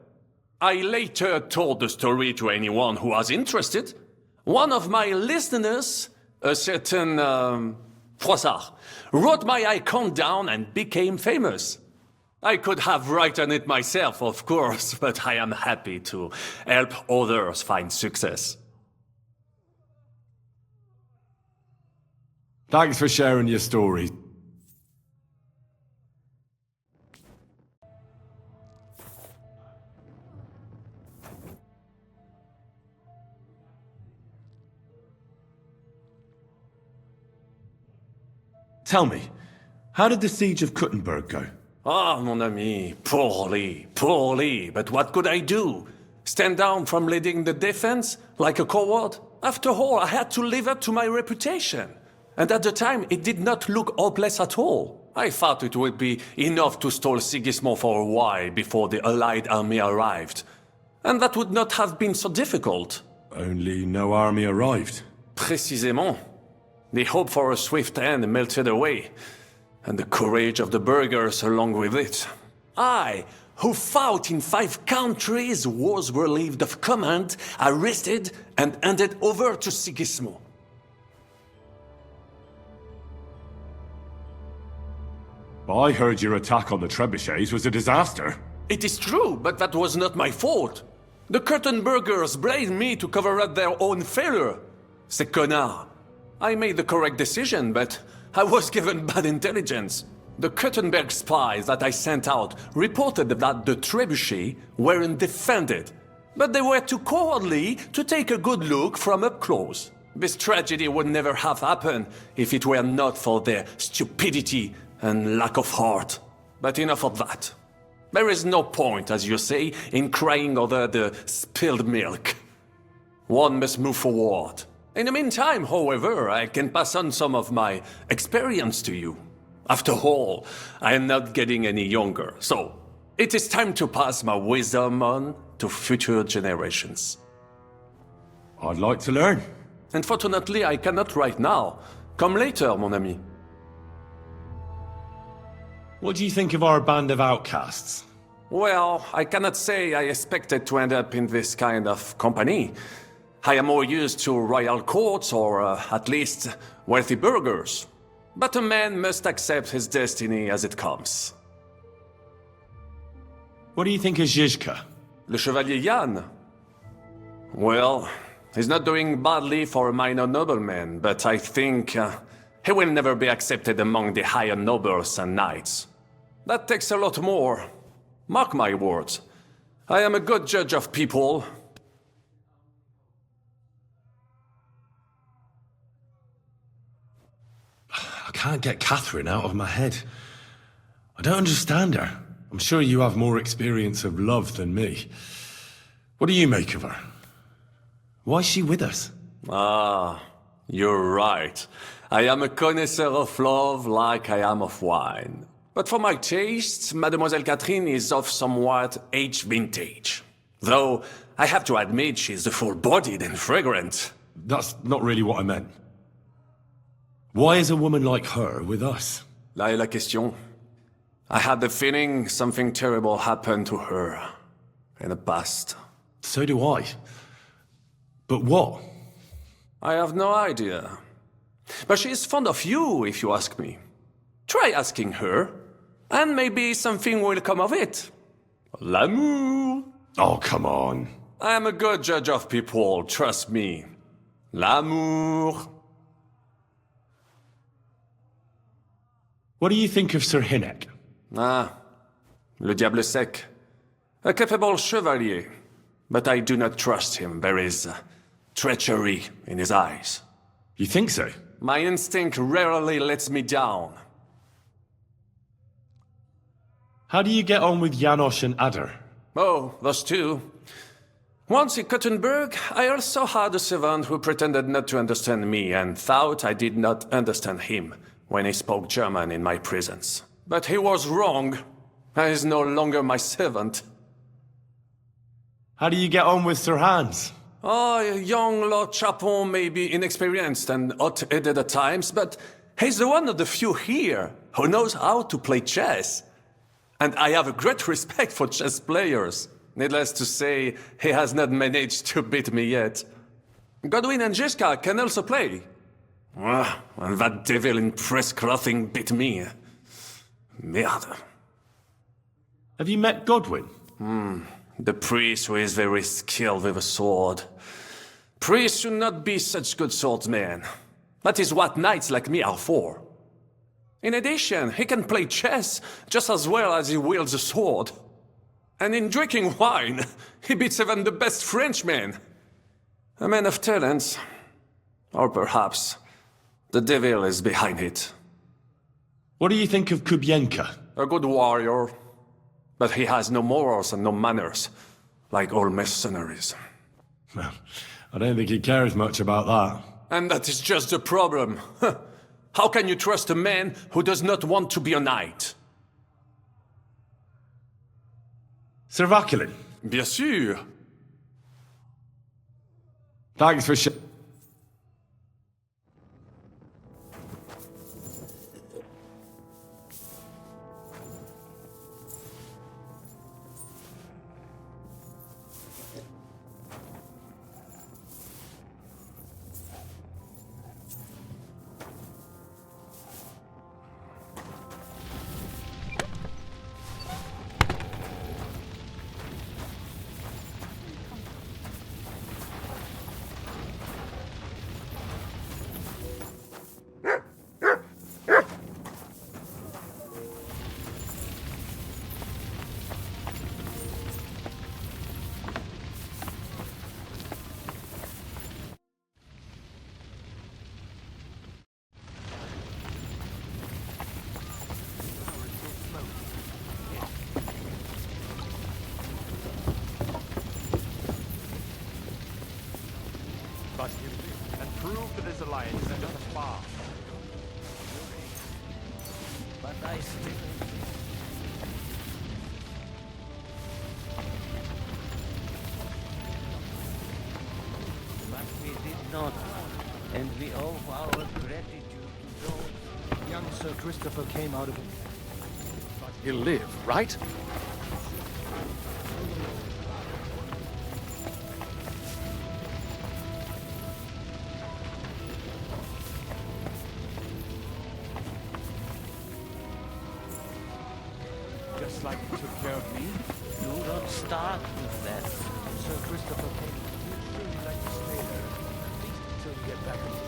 I later told the story to anyone who was interested. One of my listeners, a certain Froissart, wrote my icon down and became famous. I could have written it myself, of course, but I am happy to help others find success. Thanks for sharing your story. Tell me, how did the siege of Kuttenberg go? Ah, mon ami, poorly, poorly, but what could I do? Stand down from leading the defense like a coward? After all, I had to live up to my reputation. And at the time, it did not look hopeless at all. I thought it would be enough to stall Sigismund for a while before the Allied army arrived. And that would not have been so difficult. Only no army arrived. Précisément. The hope for a swift end melted away, and the courage of the burghers along with it. I, who fought in 5 countries, was relieved of command, arrested, and handed over to Sigismund. I heard your attack on the trebuchets was a disaster. It is true, but that was not my fault. The Kuttenbergers blamed me to cover up their own failure. Ces connards. I made the correct decision, but I was given bad intelligence. The Kuttenberg spies that I sent out reported that the trebuchets weren't defended, but they were too cowardly to take a good look from up close. This tragedy would never have happened if it were not for their stupidity and lack of heart. But enough of that. There is no point, as you say, in crying over the spilled milk. One must move forward. In the meantime, however, I can pass on some of my experience to you. After all, I am not getting any younger, so it is time to pass my wisdom on to future generations. I'd like to learn. Unfortunately, I cannot right now. Come later, mon ami. What do you think of our band of outcasts? Well, I cannot say I expected to end up in this kind of company. I am more used to royal courts or at least wealthy burghers. But a man must accept his destiny as it comes. What do you think of Zizka? Le Chevalier Jan? Well, he's not doing badly for a minor nobleman, but I think he will never be accepted among the higher nobles and knights. That takes a lot more. Mark my words. I am a good judge of people. I can't get Catherine out of my head. I don't understand her. I'm sure you have more experience of love than me. What do you make of her? Why is she with us? Ah, you're right. I am a connoisseur of love like I am of wine. But for my taste, Mademoiselle Catherine is of somewhat age vintage. Though, I have to admit she's full-bodied and fragrant. That's not really what I meant. Why is a woman like her with us? Là est la question. I had the feeling something terrible happened to her in the past. So do I. But what? I have no idea. But she is fond of you, if you ask me. Try asking her, and maybe something will come of it. L'amour. Oh, come on. I am a good judge of people, trust me. L'amour. What do you think of Sir Hynek? Ah, le diable sec. A capable chevalier. But I do not trust him. There is treachery in his eyes. You think so? My instinct rarely lets me down. How do you get on with Janosch and Adder? Oh, those two. Once in Kuttenberg, I also had a servant who pretended not to understand me and thought I did not understand him when he spoke German in my presence. But he was wrong. He is no longer my servant. How do you get on with Sir Hans? Oh, young Lord Chapon may be inexperienced and hot-headed at times, but he's the one of the few here who knows how to play chess. And I have a great respect for chess players. Needless to say, he has not managed to beat me yet. Godwin and Zizka can also play. And that devil in press clothing beat me. Merde. Have you met Godwin? The priest who is very skilled with a sword. Priests should not be such good swordsmen. That is what knights like me are for. In addition, he can play chess just as well as he wields a sword. And in drinking wine, he beats even the best Frenchmen. A man of talents. Or perhaps the devil is behind it. What do you think of Kubienka? A good warrior. But he has no morals and no manners, like all mercenaries. Well, I don't think he cares much about that. And that is just the problem. How can you trust a man who does not want to be a knight? Sir Vakilin. Bien sûr. Thanks for and prove that this alliance isn't just a farce. But I still... But we did not, and we owe our gratitude to those. Young Sir Christopher came out of it. He'll live, right? Just like he took care of me. Do not start with that. Sir Christopher came. You'd surely like to stay there, at least until we get back on the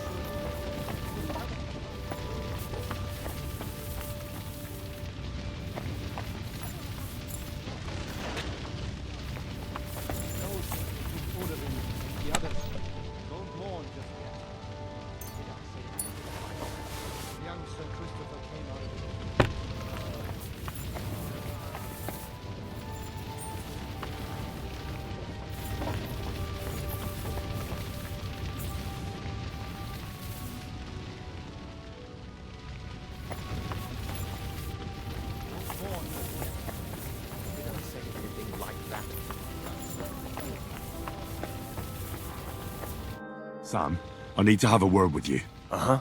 Sam, I need to have a word with you. Uh-huh.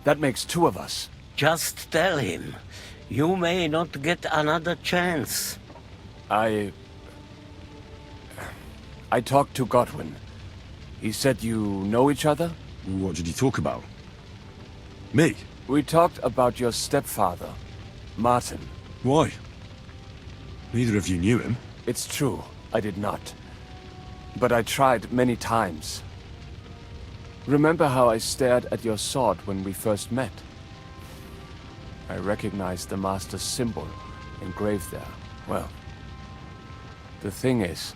That makes two of us. Just tell him. You may not get another chance. I talked to Godwin. He said you know each other? What did you talk about? Me? We talked about your stepfather, Martin. Why? Neither of you knew him. It's true, I did not. But I tried many times. Remember how I stared at your sword when we first met? I recognized the Master's symbol engraved there. Well, the thing is,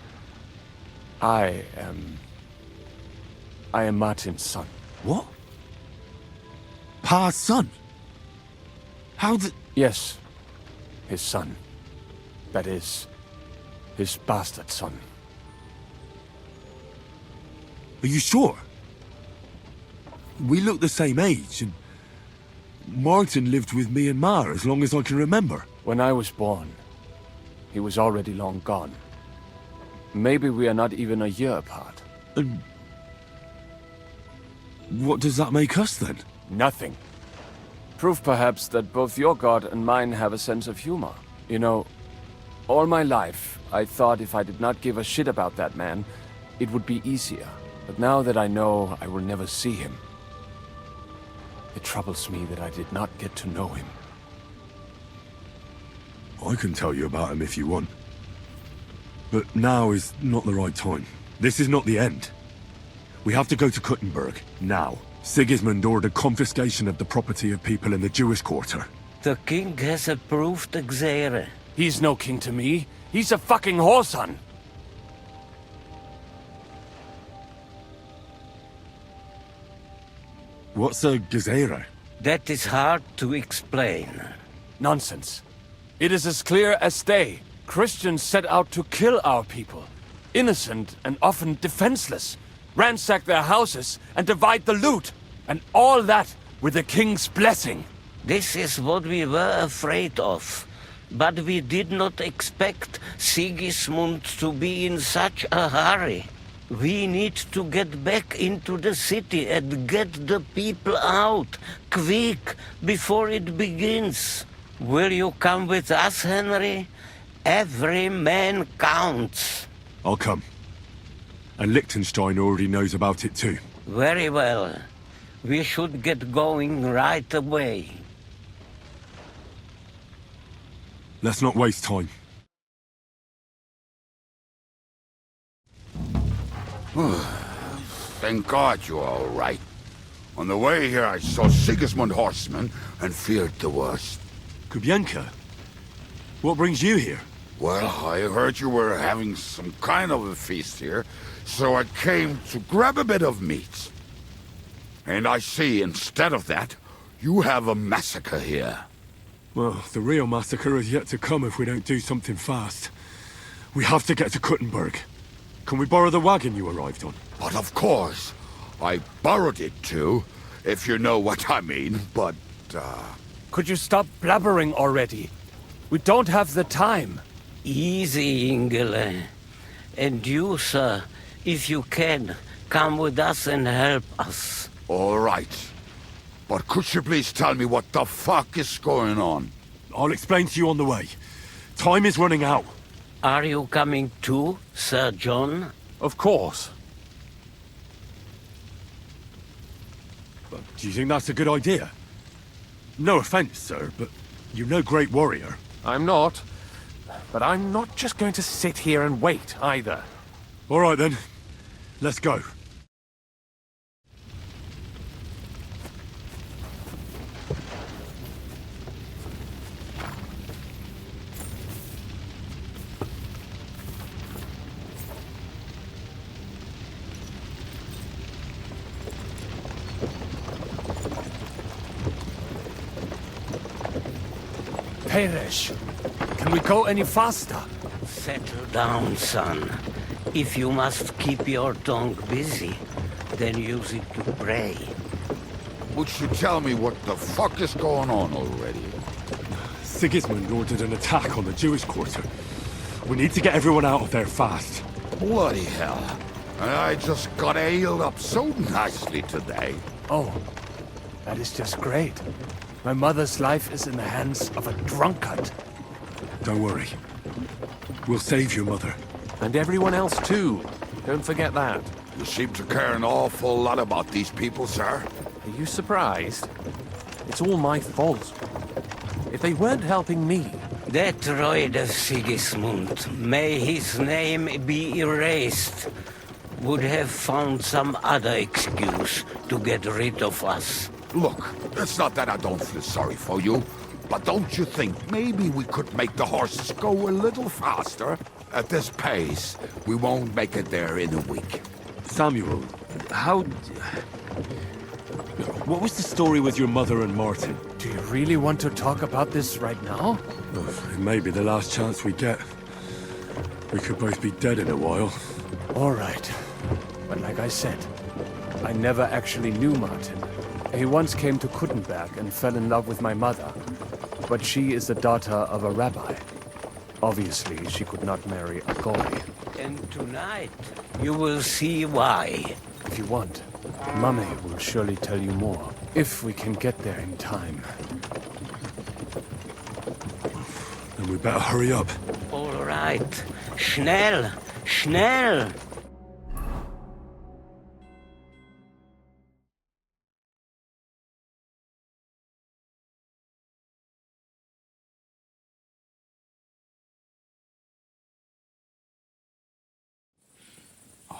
I am Martin's son. What? Pa's son? How did... Yes, his son. That is, his bastard son. Are you sure? We look the same age, and Martin lived with me and Ma as long as I can remember. When I was born, he was already long gone. Maybe we are not even a year apart. And what does that make us then? Nothing. Proof perhaps that both your god and mine have a sense of humor. You know, all my life, I thought if I did not give a shit about that man, it would be easier. But now that I know I will never see him, it troubles me that I did not get to know him. I can tell you about him if you want. But now is not the right time. This is not the end. We have to go to Kuttenberg, now. Sigismund ordered confiscation of the property of people in the Jewish quarter. The king has approved Xere. He's no king to me. He's a fucking whoreson. What's a Gezerah? That is hard to explain. Nonsense. It is as clear as day. Christians set out to kill our people. Innocent and often defenseless. Ransack their houses and divide the loot. And all that with the king's blessing. This is what we were afraid of. But we did not expect Sigismund to be in such a hurry. We need to get back into the city and get the people out, quick, before it begins. Will you come with us, Henry? Every man counts. I'll come. And Liechtenstein already knows about it too. Very well. We should get going right away. Let's not waste time. Thank God you're all right. On the way here, I saw Sigismund horsemen and feared the worst. Kubienka? What brings you here? Well, I heard you were having some kind of a feast here, so I came to grab a bit of meat. And I see, instead of that, you have a massacre here. Well, the real massacre is yet to come if we don't do something fast. We have to get to Kuttenberg. Can we borrow the wagon you arrived on? But of course. I borrowed it too, if you know what I mean, but, Could you stop blabbering already? We don't have the time. Easy, Ingele. And you, sir, if you can, come with us and help us. All right. But could you please tell me what the fuck is going on? I'll explain to you on the way. Time is running out. Are you coming too, Sir John? Of course. But do you think that's a good idea? No offense, sir, but you're no great warrior. I'm not. But I'm not just going to sit here and wait, either. All right, then. Let's go. Peresh, can we go any faster? Settle down, son. If you must keep your tongue busy, then use it to pray. Would you tell me what the fuck is going on already? Sigismund ordered an attack on the Jewish quarter. We need to get everyone out of there fast. Bloody hell. I just got ailed up so nicely today. Oh, that is just great. My mother's life is in the hands of a drunkard. Don't worry. We'll save your mother. And everyone else too. Don't forget that. You seem to care an awful lot about these people, sir. Are you surprised? It's all my fault. If they weren't helping me... That droid of Sigismund, may his name be erased, would have found some other excuse to get rid of us. Look, it's not that I don't feel sorry for you, but don't you think maybe we could make the horses go a little faster? At this pace, we won't make it there in a week. Samuel, how... What was the story with your mother and Martin? Do you really want to talk about this right now? Oh, it may be the last chance we get. We could both be dead in a while. All right. But like I said, I never actually knew Martin. He once came to Kuttenberg and fell in love with my mother. But she is the daughter of a rabbi. Obviously, she could not marry a goy. And tonight, you will see why. If you want, Mummy will surely tell you more. If we can get there in time. Then we better hurry up. All right. Schnell! Schnell!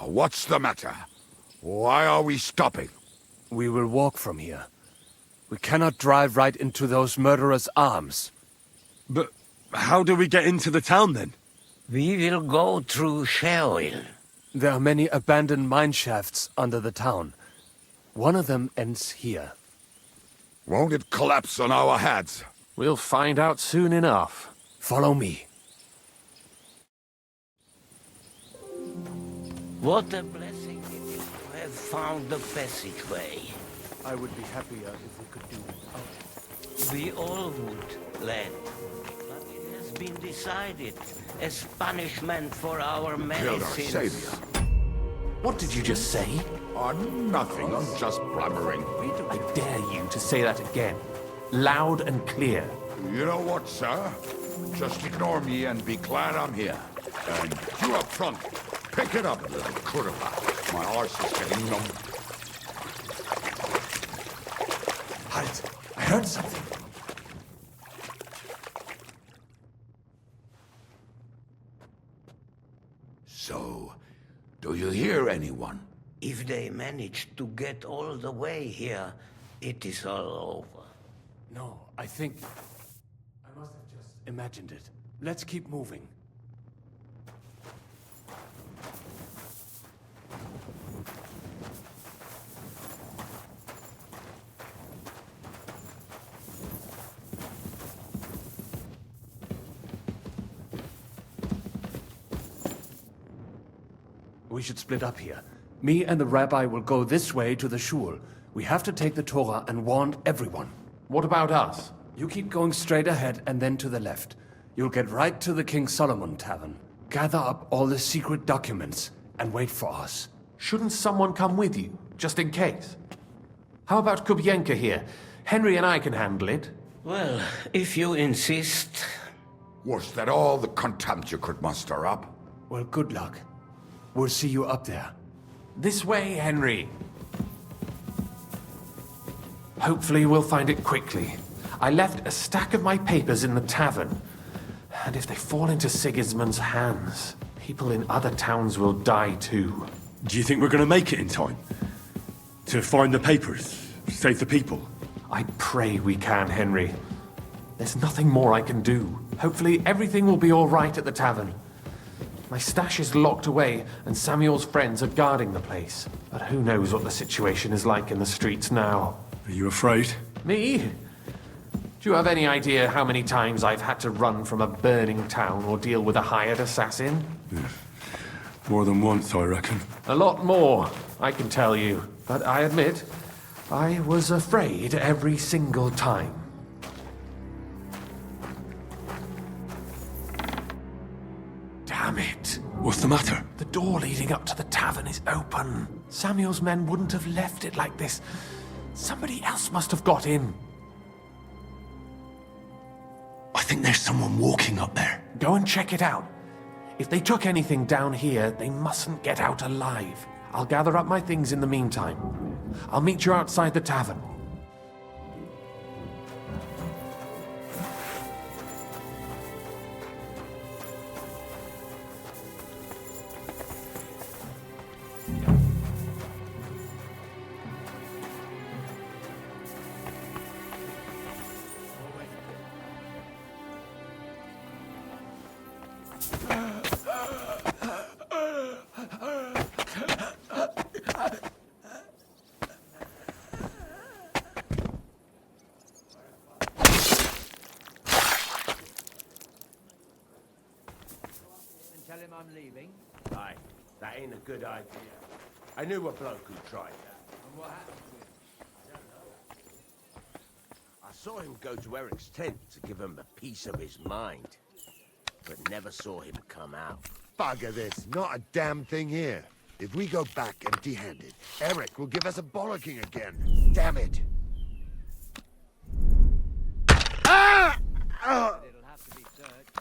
What's the matter? Why are we stopping? We will walk from here. We cannot drive right into those murderers' arms. But how do we get into the town then? We will go through Sheol. There are many abandoned mine shafts under the town. One of them ends here. Won't it collapse on our heads? We'll find out soon enough. Follow me. What a blessing it is to have found the passageway. I would be happier if we could do without it. We all would, lad. But it has been decided as punishment for our many Killed our sins. savior. What did you just say? Nothing, I'm just blabbering. I dare you to say that again. Loud and clear. You know what, sir? Just ignore me and be glad I'm here. And you up front, pick it up a little quarterback. My arse is getting numb. Halt! I heard something. So, do you hear anyone? If they manage to get all the way here, it is all over. No, I think... I must have just imagined it. Let's keep moving. We should split up here. Me and the rabbi will go this way to the shul. We have to take the Torah and warn everyone. What about us? You keep going straight ahead and then to the left. You'll get right to the King Solomon Tavern. Gather up all the secret documents and wait for us. Shouldn't someone come with you, just in case? How about Kubienka here? Henry and I can handle it. Well, if you insist. Was that all the contempt you could muster up? Well, good luck. We'll see you up there. This way, Henry. Hopefully we'll find it quickly. I left a stack of my papers in the tavern. And if they fall into Sigismund's hands, people in other towns will die too. Do you think we're going to make it in time? To find the papers? Save the people? I pray we can, Henry. There's nothing more I can do. Hopefully everything will be all right at the tavern. My stash is locked away, and Samuel's friends are guarding the place. But who knows what the situation is like in the streets now? Are you afraid? Me? Do you have any idea how many times I've had to run from a burning town or deal with a hired assassin? Yeah. More than once, I reckon. A lot more, I can tell you. But I admit, I was afraid every single time. Damn it. What's the matter? The door leading up to the tavern is open. Samuel's men wouldn't have left it like this. Somebody else must have got in. I think there's someone walking up there. Go and check it out. If they took anything down here, they mustn't get out alive. I'll gather up my things in the meantime. I'll meet you outside the tavern. Tell him I'm leaving? Aye, that ain't a good idea. I knew a bloke who tried that. And what happened to him? I don't know. I saw him go to Eric's tent to give him a piece of his mind, but never saw him come out. Bugger this, not a damn thing here. If we go back empty-handed, Eric will give us a bollocking again. Damn it. Ah! It'll have to be searched.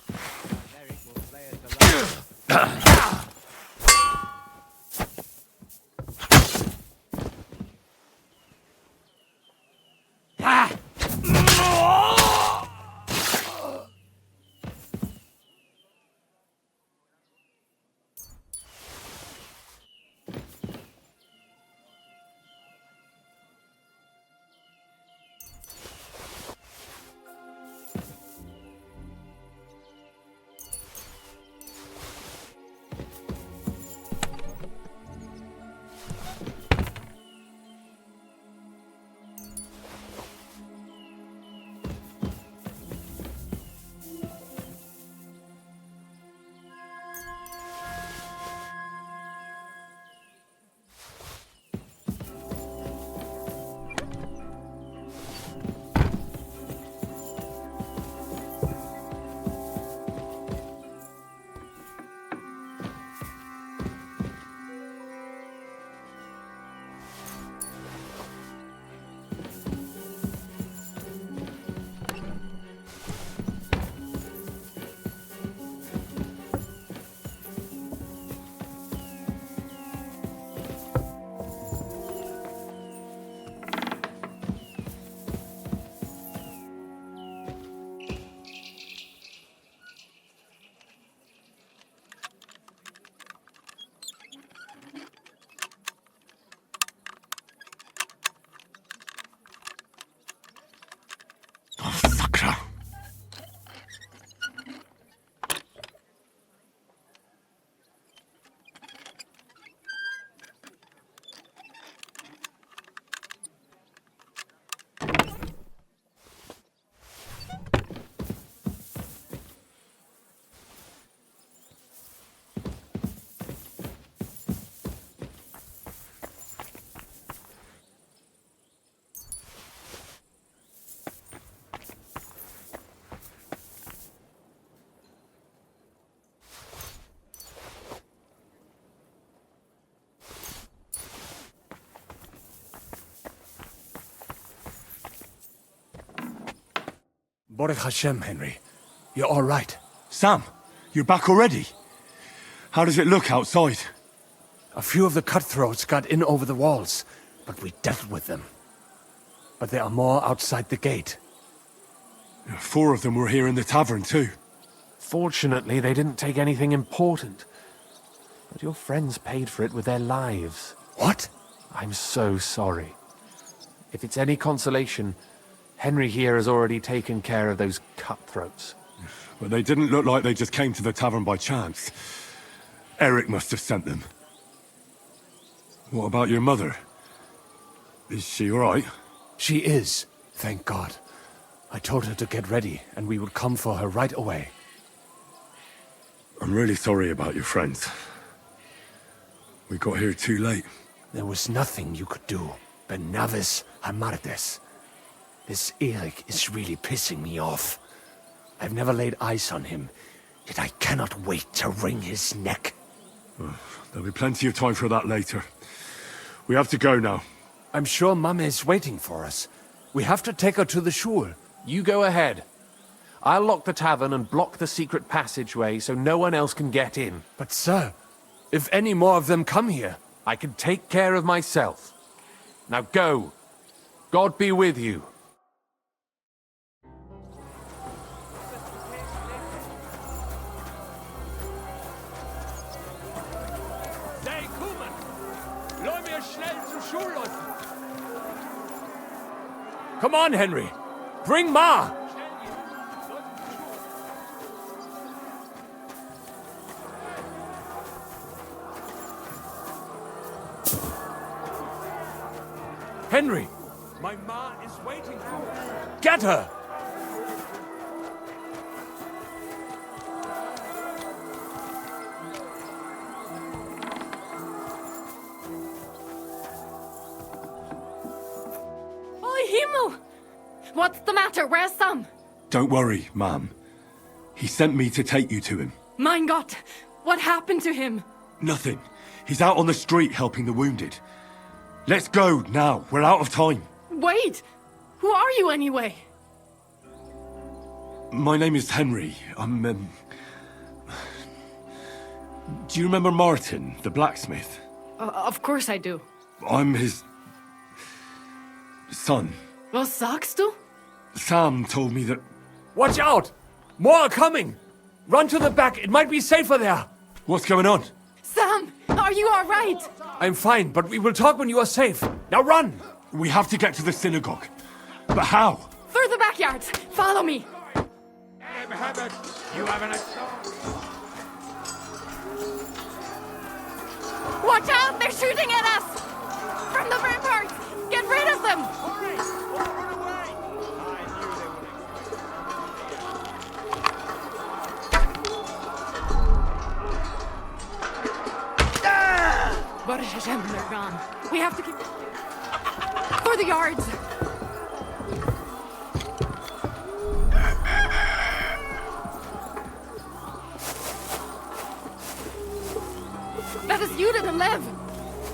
Eric will play us along. Baruch Hashem, Henry. You're all right. Sam, you're back already? How does it look outside? A few of the cutthroats got in over the walls, but we dealt with them. But there are more outside the gate. 4 of them were here in the tavern, too. Fortunately, they didn't take anything important. But your friends paid for it with their lives. What? I'm so sorry. If it's any consolation, Henry here has already taken care of those cutthroats. But they didn't look like they just came to the tavern by chance. Eric must have sent them. What about your mother? Is she all right? She is, thank God. I told her to get ready, and we would come for her right away. I'm really sorry about your friends. We got here too late. There was nothing you could do. Ben Navis Hamartes. This Eric is really pissing me off. I've never laid eyes on him, yet I cannot wait to wring his neck. There'll be plenty of time for that later. We have to go now. I'm sure Mum is waiting for us. We have to take her to the shul. You go ahead. I'll lock the tavern and block the secret passageway so no one else can get in. But sir, if any more of them come here... I can take care of myself. Now go. God be with you. Sei kommen! Lass mir schnell zum Schulläufer! Come on, Henry! Bring Ma! Henry! My ma is waiting for us. Get her! Oi, Himmel! What's the matter? Where's Sam? Don't worry, Ma'am. He sent me to take you to him. Mein Gott! What happened to him? Nothing. He's out on the street helping the wounded. Let's go now. We're out of time. Wait! Who are you anyway? My name is Henry. I'm, Do you remember Martin, the blacksmith? Of course I do. I'm his... son. Was sagst du? Sam told me that... Watch out! More are coming! Run to the back, it might be safer there! What's going on? Sam! Are you alright? I'm fine, but we will talk when you are safe. Now run! We have to get to the synagogue. But how? Through the backyards! Follow me! You haven't a... Watch out! They're shooting at us! From the ramparts! Get rid of them! Baruch Hashem, they're gone. We have to keep... For the yards! That is Judith and Lev!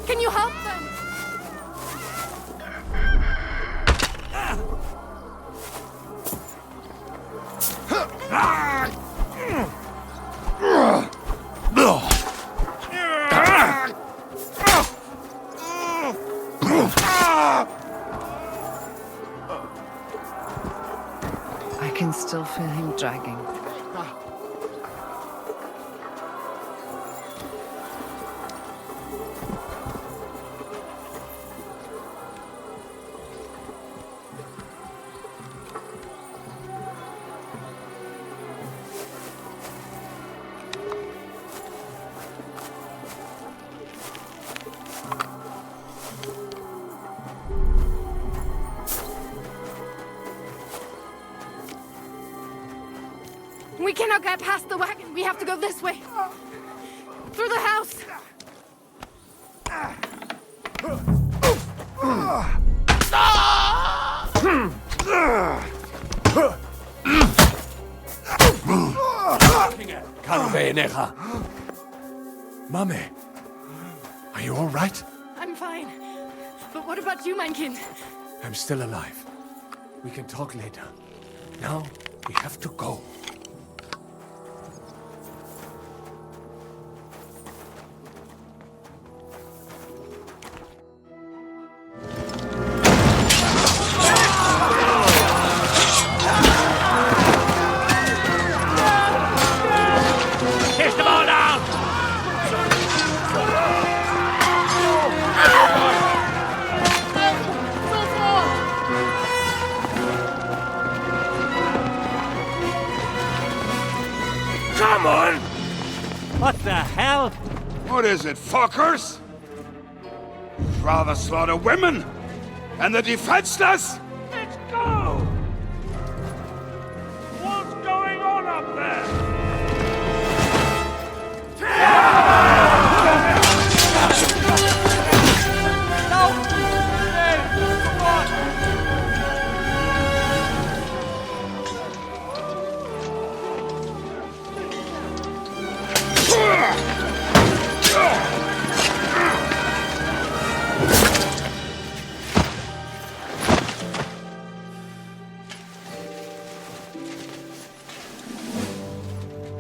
Can you help them? I can still feel him dragging. We cannot get past the wagon. We have to go this way. Through the house. Mame, are you all right? I'm fine. But what about you, mein Kind? I'm still alive. We can talk later. Now, we have to go. Come on! What the hell? What is it, fuckers? Rather slaughter women and the defenseless? Let's go! What's going on up there?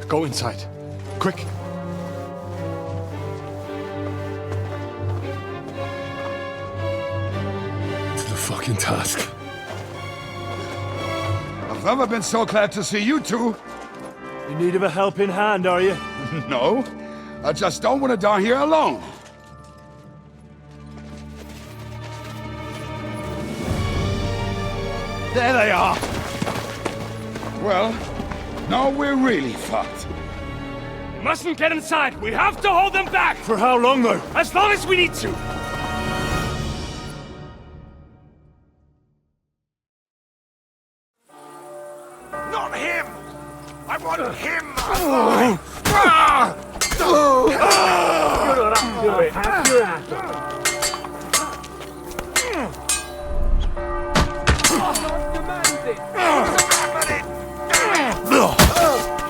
Go inside. Quick. To the fucking task. I've never been so glad to see you two. In need of a helping hand, are you? No. I just don't want to die here alone. There they are! Well, now we're really fucked. Mustn't get inside! We have to hold them back! For how long, though? As long as we need to! Not him! I want him alive! You're not up to it, have your ass off.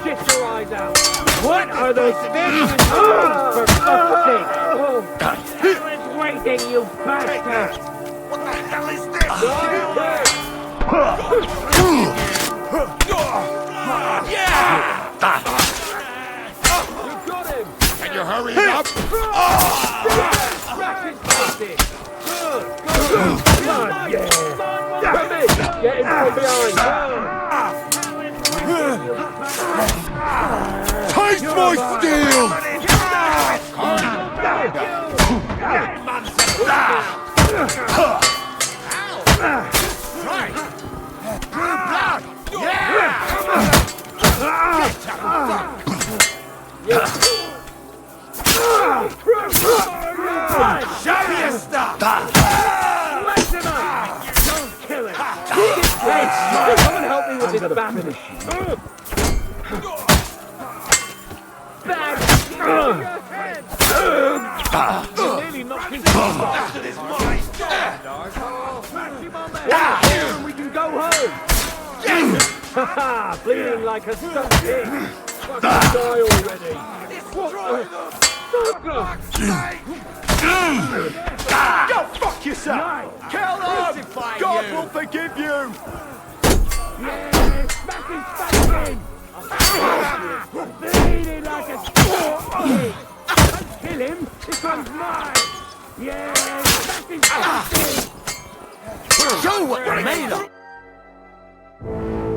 Shit your eyes out! What are those things? For fuck's sake! Helen's waiting, you bastard! What the hell is this? You got him! Can you hurry it up? Smash his face! Good! Come on, yeah! Come in! Get him from behind! Taste my steel! Show me your stuff! Light him up! Don't kill him! Hey, come and help me with this bastard! You nearly knocked his bastard is mine! Smash him on the head and we can go home! Haha! Bleeding like a stuck pig! Fucking die already! What Go fuck yourself! Kill them! God will forgive you! Yeah! Smash his face in! Bleeding like a stuck pig! Don't kill him! This one's mine! Yeah! Smash his face in! Show what you're made of!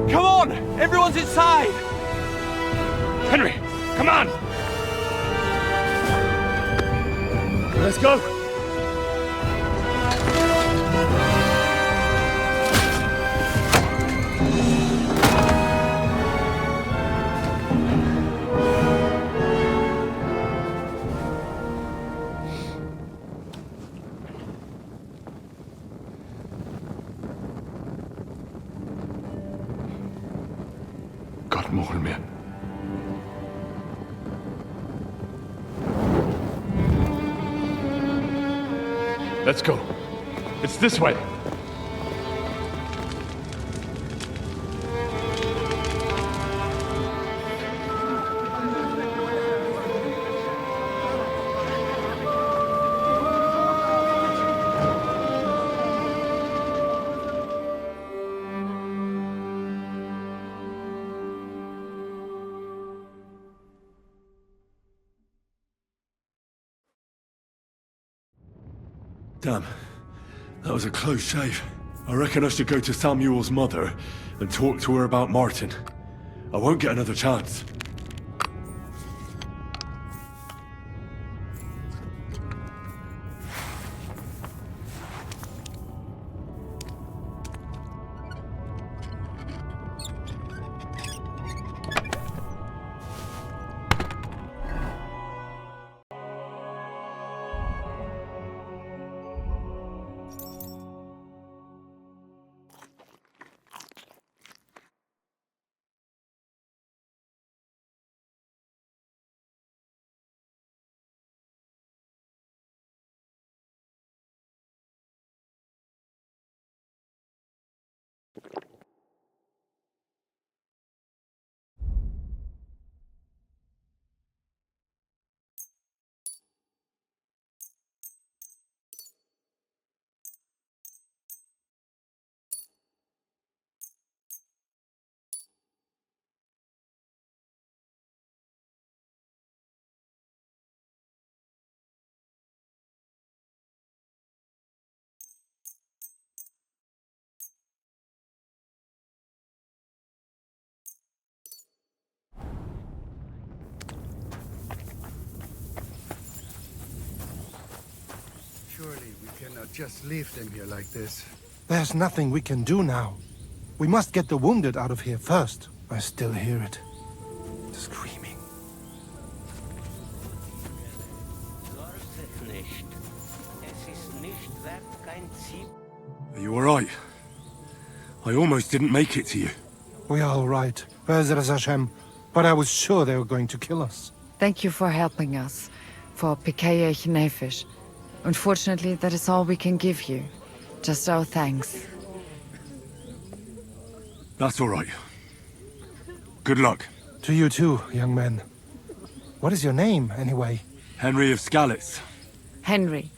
Come on! Everyone's inside! Henry, come on! Let's go! Gott mogen mir. Let's go. It's this way. Damn. That was a close shave. I reckon I should go to Samuel's mother and talk to her about Martin. I won't get another chance. cannot just leave them here like this. There's nothing we can do now. We must get the wounded out of here first. I still hear it. The screaming. Are you alright? I almost didn't make it to you. We are all right. Be'ezras Hashem. But I was sure they were going to kill us. Thank you for helping us. For Pikeyech Nefesh. Unfortunately, that is all we can give you. Just our thanks. That's alright. Good luck. To you too, young man. What is your name, anyway? Henry of Skalitz. Henry,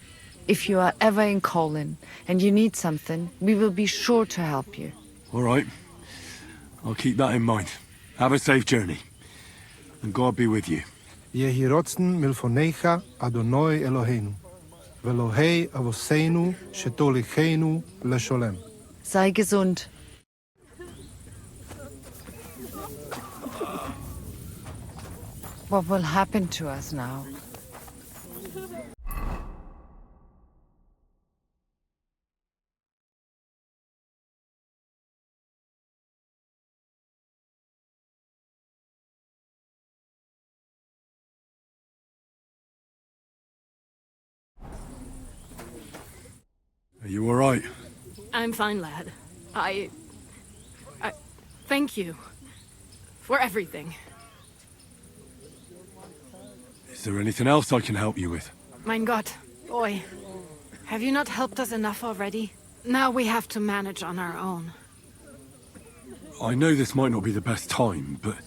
if you are ever in Colin and you need something, we will be sure to help you. Alright. I'll keep that in mind. Have a safe journey. And God be with you. Yehi rotzen milfonecha Adonai Eloheinu. Velohei avoseinu shetolichenu lesholem. Sei gesund. What will happen to us now? Are you alright? I'm fine, lad. I thank you for everything. Is there anything else I can help you with? Mein Gott, boy. Have you not helped us enough already? Now we have to manage on our own. I know this might not be the best time, but...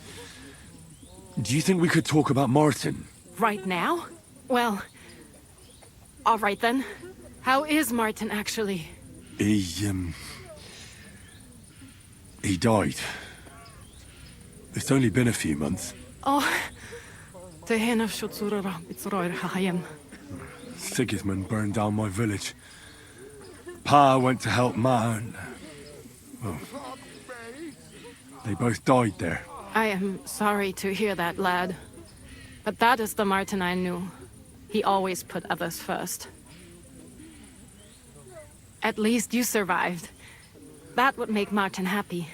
do you think we could talk about Martin? Right now? Well... all right then. How is Martin, actually? He died. It's only been a few months. Oh... Sigismund burned down my village. Pa went to help Ma and... well, they both died there. I am sorry to hear that, lad. But that is the Martin I knew. He always put others first. At least you survived. That would make Martin happy.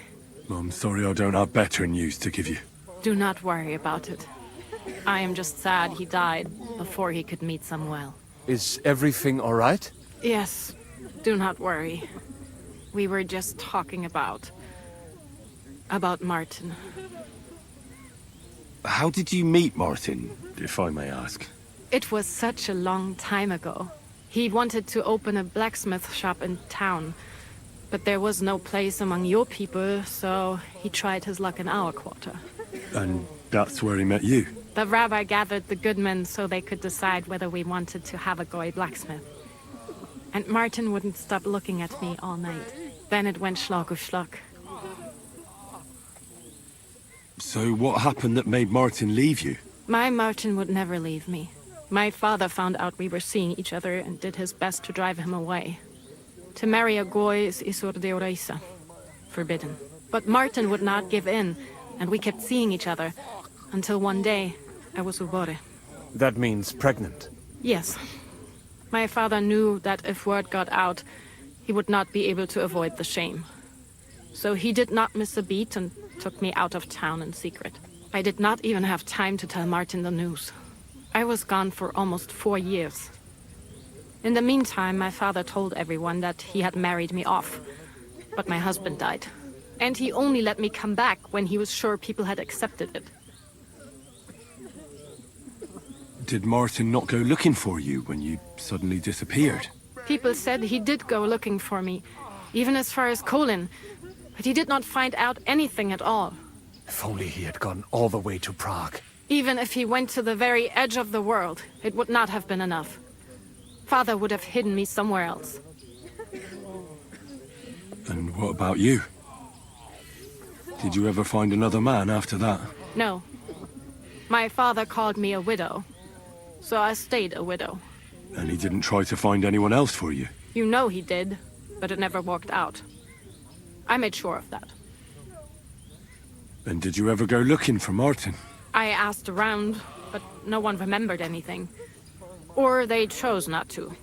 I'm sorry I don't have better news to give you. Do not worry about it. I am just sad he died before he could meet Samuel. Is everything all right? Yes, do not worry. We were just talking about Martin. How did you meet Martin, if I may ask? It was such a long time ago. He wanted to open a blacksmith shop in town, but there was no place among your people, so he tried his luck in our quarter. And that's where he met you? The rabbi gathered the good men so they could decide whether we wanted to have a goy blacksmith. And Martin wouldn't stop looking at me all night. Then it went schlag auf schlag. So what happened that made Martin leave you? My Martin would never leave me. My father found out we were seeing each other and did his best to drive him away. To marry a goy is isur deoraisa, forbidden. But Martin would not give in, and we kept seeing each other, until one day I was ubore. That means pregnant. Yes. My father knew that if word got out, he would not be able to avoid the shame. So he did not miss a beat and took me out of town in secret. I did not even have time to tell Martin the news. I was gone for almost 4 years. In the meantime, my father told everyone that he had married me off. But my husband died. And he only let me come back when he was sure people had accepted it. Did Martin not go looking for you when you suddenly disappeared? People said he did go looking for me, even as far as Colin. But he did not find out anything at all. If only he had gone all the way to Prague. Even if he went to the very edge of the world, it would not have been enough. Father would have hidden me somewhere else. And what about you? Did you ever find another man after that? No. My father called me a widow. So I stayed a widow. And he didn't try to find anyone else for you? You know he did, but it never worked out. I made sure of that. And did you ever go looking for Martin? I asked around, but no one remembered anything. Or they chose not to.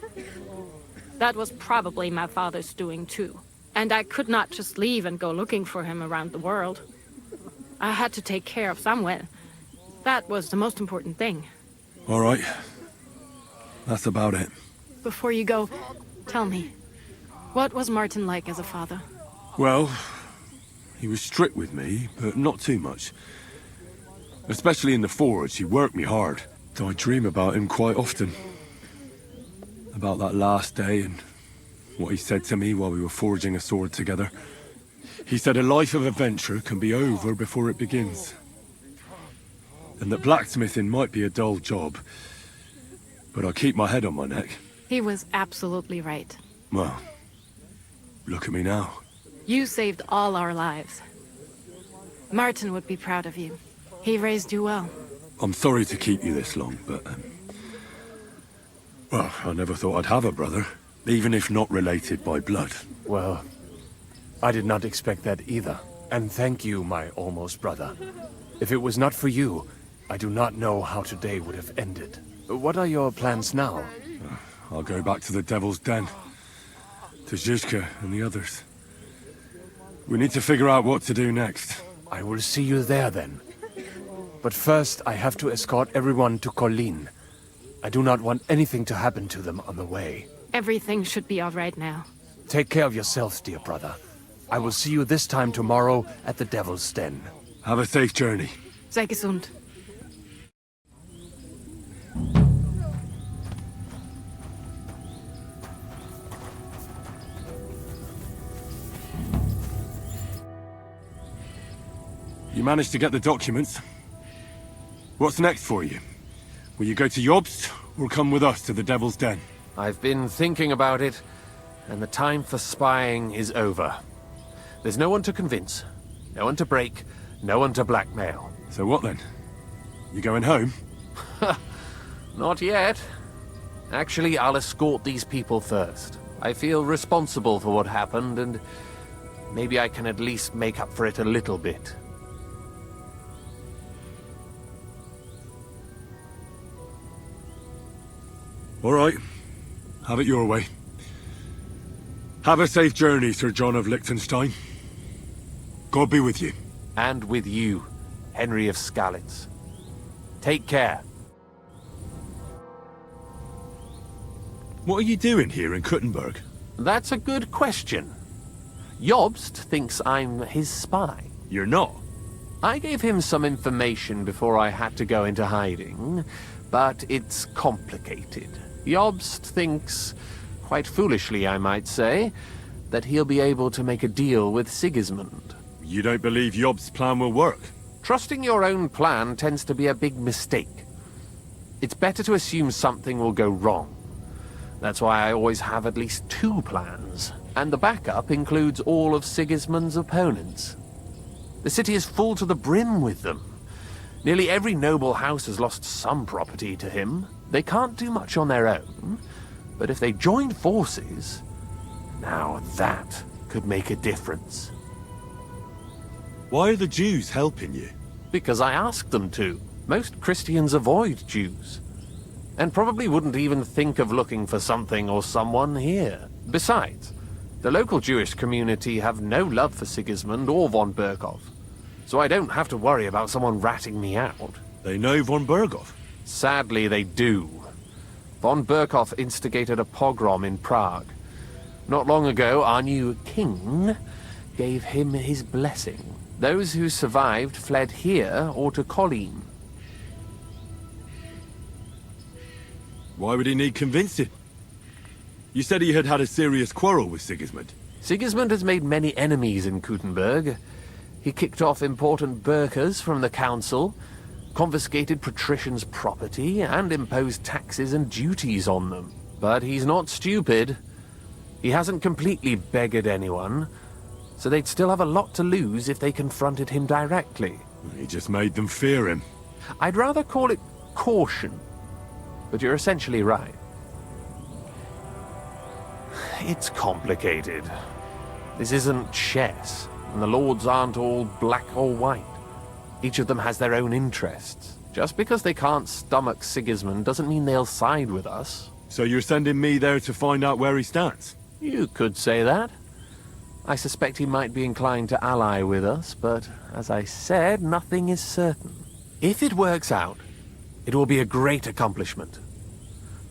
That was probably my father's doing too. And I could not just leave and go looking for him around the world. I had to take care of Samuel. That was the most important thing. All right. That's about it. Before you go, tell me, what was Martin like as a father? Well, he was strict with me, but not too much. Especially in the forge, he worked me hard. I dream about him quite often. About that last day and what he said to me while we were forging a sword together. He said a life of adventure can be over before it begins. And that blacksmithing might be a dull job, but I keep my head on my neck. He was absolutely right. Well, look at me now. You saved all our lives. Martin would be proud of you. He raised you well. I'm sorry to keep you this long, but... well, I never thought I'd have a brother, even if not related by blood. Well, I did not expect that either. And thank you, my almost brother. If it was not for you, I do not know how today would have ended. What are your plans now? I'll go back to the Devil's Den. To Zizka and the others. We need to figure out what to do next. I will see you there then. But first, I have to escort everyone to Colleen. I do not want anything to happen to them on the way. Everything should be all right now. Take care of yourselves, dear brother. I will see you this time tomorrow at the Devil's Den. Have a safe journey. Sei gesund. You managed to get the documents. What's next for you? Will you go to Jobst, or come with us to the Devil's Den? I've been thinking about it, and the time for spying is over. There's no one to convince, no one to break, no one to blackmail. So what then? You going home? Not yet. Actually, I'll escort these people first. I feel responsible for what happened, and maybe I can at least make up for it a little bit. All right. Have it your way. Have a safe journey, Sir John of Liechtenstein. God be with you. And with you, Henry of Skalitz. Take care. What are you doing here in Kuttenberg? That's a good question. Jobst thinks I'm his spy. You're not? I gave him some information before I had to go into hiding, but it's complicated. Jobst thinks, quite foolishly I might say, that he'll be able to make a deal with Sigismund. You don't believe Jobst's plan will work? Trusting your own plan tends to be a big mistake. It's better to assume something will go wrong. That's why I always have at least 2 plans, and the backup includes all of Sigismund's opponents. The city is full to the brim with them. Nearly every noble house has lost some property to him. They can't do much on their own, but if they joined forces, now that could make a difference. Why are the Jews helping you? Because I asked them to. Most Christians avoid Jews, and probably wouldn't even think of looking for something or someone here. Besides, the local Jewish community have no love for Sigismund or von Berkov, so I don't have to worry about someone ratting me out. They know von Berkov? Sadly, they do. Von Berkov instigated a pogrom in Prague. Not long ago, our new king gave him his blessing. Those who survived fled here or to Colleen. Why would he need convincing? You said he had had a serious quarrel with Sigismund. Sigismund has made many enemies in Kuttenberg. He kicked off important burghers from the council, confiscated patricians' property, and imposed taxes and duties on them. But he's not stupid. He hasn't completely beggared anyone, so they'd still have a lot to lose if they confronted him directly. He just made them fear him. I'd rather call it caution, but you're essentially right. It's complicated. This isn't chess, and the lords aren't all black or white. Each of them has their own interests. Just because they can't stomach Sigismund doesn't mean they'll side with us. So you're sending me there to find out where he stands? You could say that. I suspect he might be inclined to ally with us, but as I said, nothing is certain. If it works out, it will be a great accomplishment.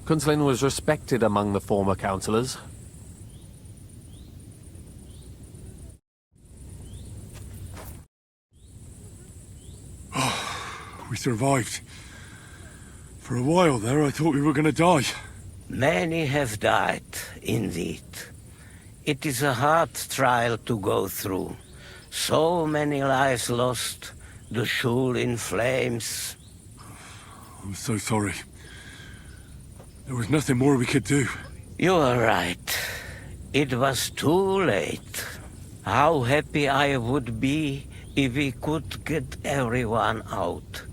Kunslin was respected among the former councillors. We survived. For a while there, I thought we were gonna die. Many have died, indeed. It is a hard trial to go through. So many lives lost, the shul in flames. I'm so sorry. There was nothing more we could do. You are right. It was too late. How happy I would be if we could get everyone out.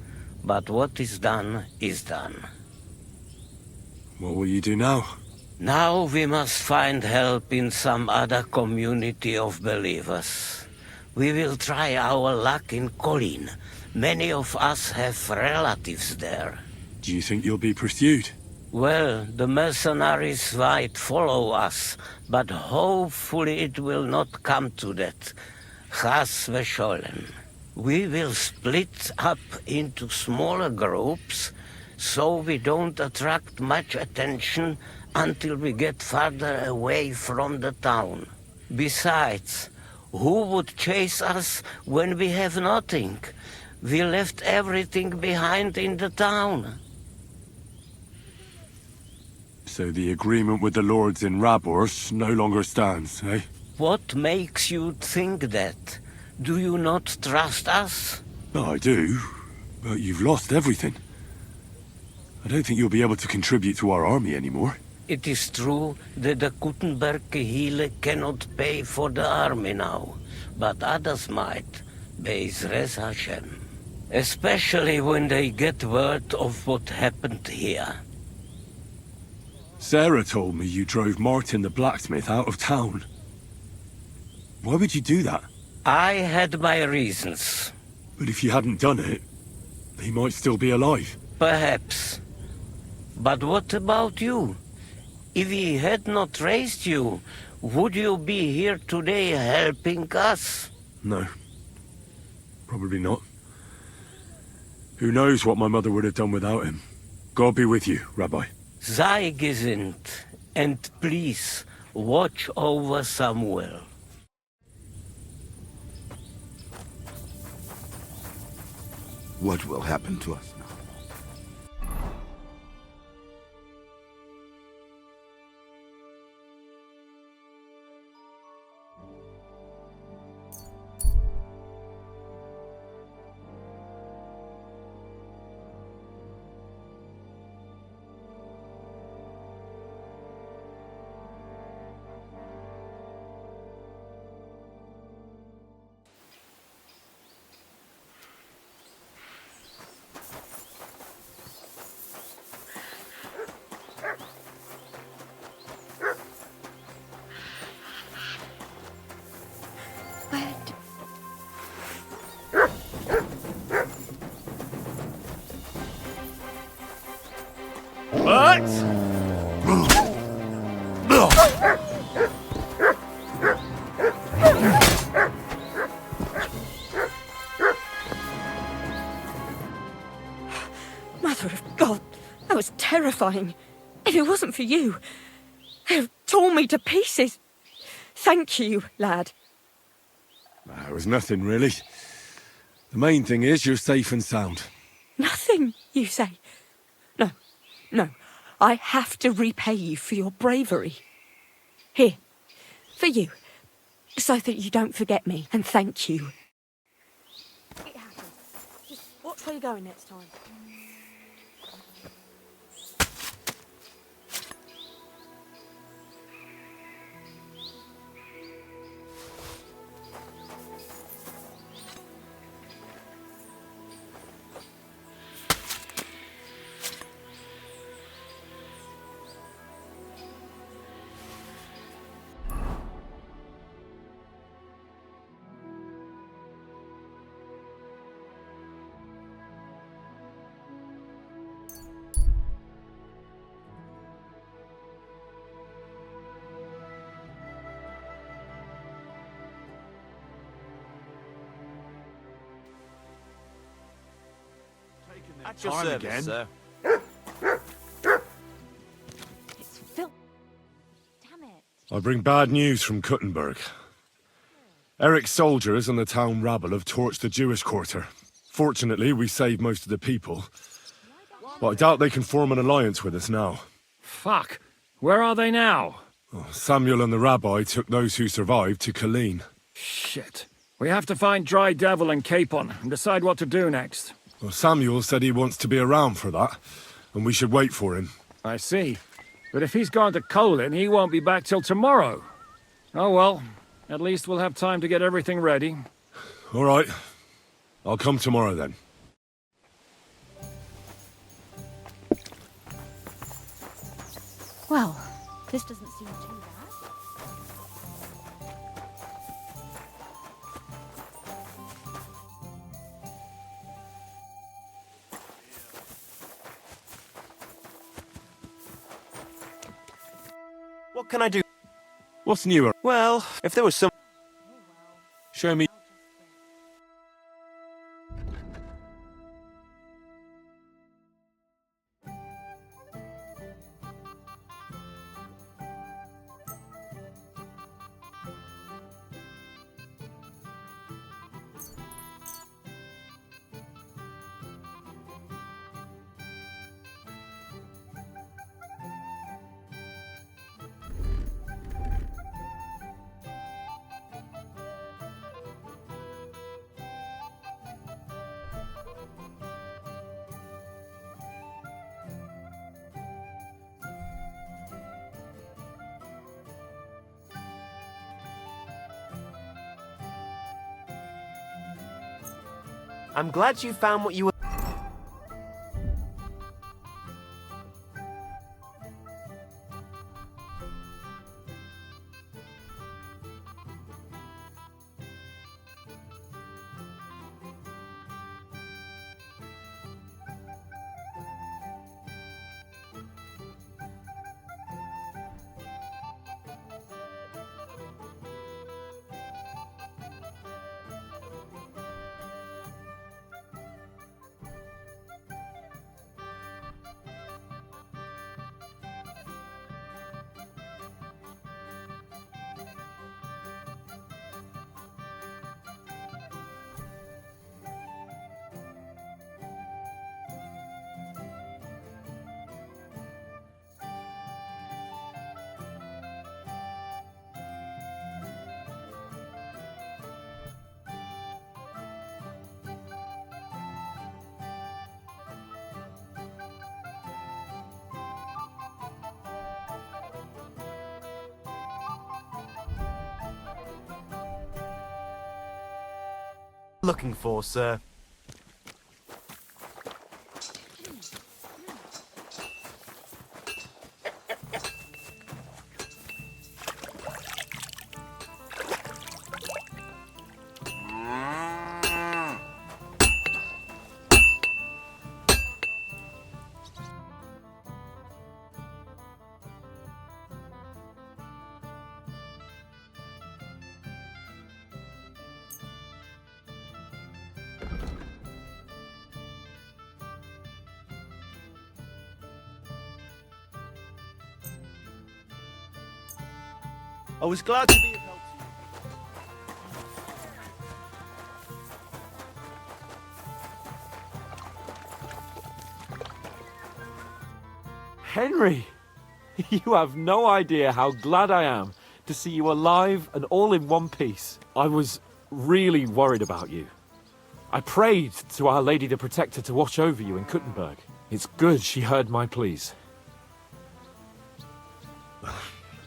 But what is done is done. What will you do now? Now we must find help in some other community of believers. We will try our luck in Colin. Many of us have relatives there. Do you think you'll be pursued? Well, the mercenaries might follow us, but hopefully it will not come to that. Chas v'sholem. We will split up into smaller groups, so we don't attract much attention until we get farther away from the town. Besides, who would chase us when we have nothing? We left everything behind in the town. So the agreement with the lords in Rabors no longer stands, eh? What makes you think that? Do you not trust us? No, I do. But you've lost everything. I don't think you'll be able to contribute to our army anymore. It is true that the Kuttenberg Kehile cannot pay for the army now, but others might, Be'ezras Hashem. Especially when they get word of what happened here. Sarah told me you drove Martin the blacksmith out of town. Why would you do that? I had my reasons. But if you hadn't done it, he might still be alive. Perhaps. But what about you? If he had not raised you, would you be here today helping us? No. Probably not. Who knows what my mother would have done without him. God be with you, Rabbi. Sei gesinnt, and please, watch over Samuel. What will happen to us now? Mother of God, that was terrifying. If it wasn't for you, they'd have torn me to pieces. Thank you, lad. It was nothing, really. The main thing is you're safe and sound. Nothing, you say? No, no. I have to repay you for your bravery. Here, for you, so that you don't forget me, and thank you. It happened. Just watch where you're going next time. At your Time service, again. sir. It's Phil. Damn it. I bring bad news from Kuttenberg. Eric's soldiers and the town rabble have torched the Jewish quarter. Fortunately, we saved most of the people. But I doubt they can form an alliance with us now. Fuck. Where are they now? Oh, Samuel and the rabbi took those who survived to Colleen. Shit. We have to find Dry Devil and Capon and decide what to do next. Well, Samuel said he wants to be around for that, and we should wait for him. I see. But if he's gone to Colin, he won't be back till tomorrow. Oh well. At least we'll have time to get everything ready. All right. I'll come tomorrow then. Well, this doesn't seem too bad. What can I do? What's new? Well, if there was some... Show me. I'm glad you found what you were... looking for, sir. I was glad to be of help to you. Henry! You have no idea how glad I am to see you alive and all in one piece. I was really worried about you. I prayed to Our Lady the Protector to watch over you in Kuttenberg. It's good she heard my pleas.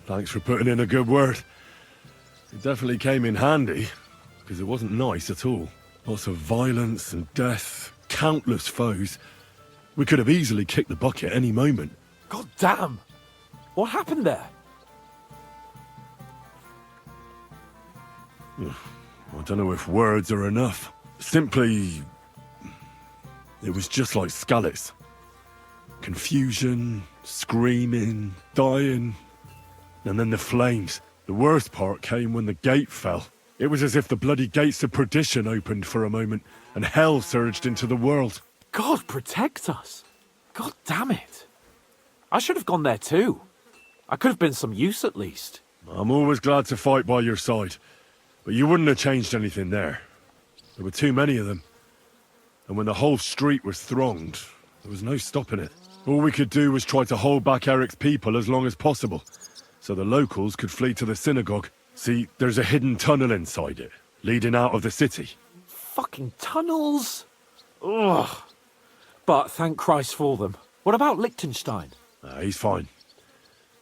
Thanks for putting in a good word. It definitely came in handy, because it wasn't nice at all. Lots of violence and death, countless foes. We could have easily kicked the bucket any moment. God damn! What happened there? I don't know if words are enough. Simply... it was just like Skalitz. Confusion, screaming, dying... and then the flames. The worst part came when the gate fell. It was as if the bloody gates of perdition opened for a moment, and hell surged into the world. God protect us. God damn it. I should have gone there too. I could have been some use at least. I'm always glad to fight by your side, but you wouldn't have changed anything there. There were too many of them. And when the whole street was thronged, there was no stopping it. All we could do was try to hold back Eric's people as long as possible, so the locals could flee to the synagogue. See, there's a hidden tunnel inside it, leading out of the city. Fucking tunnels! Ugh. But thank Christ for them. What about Liechtenstein? He's fine.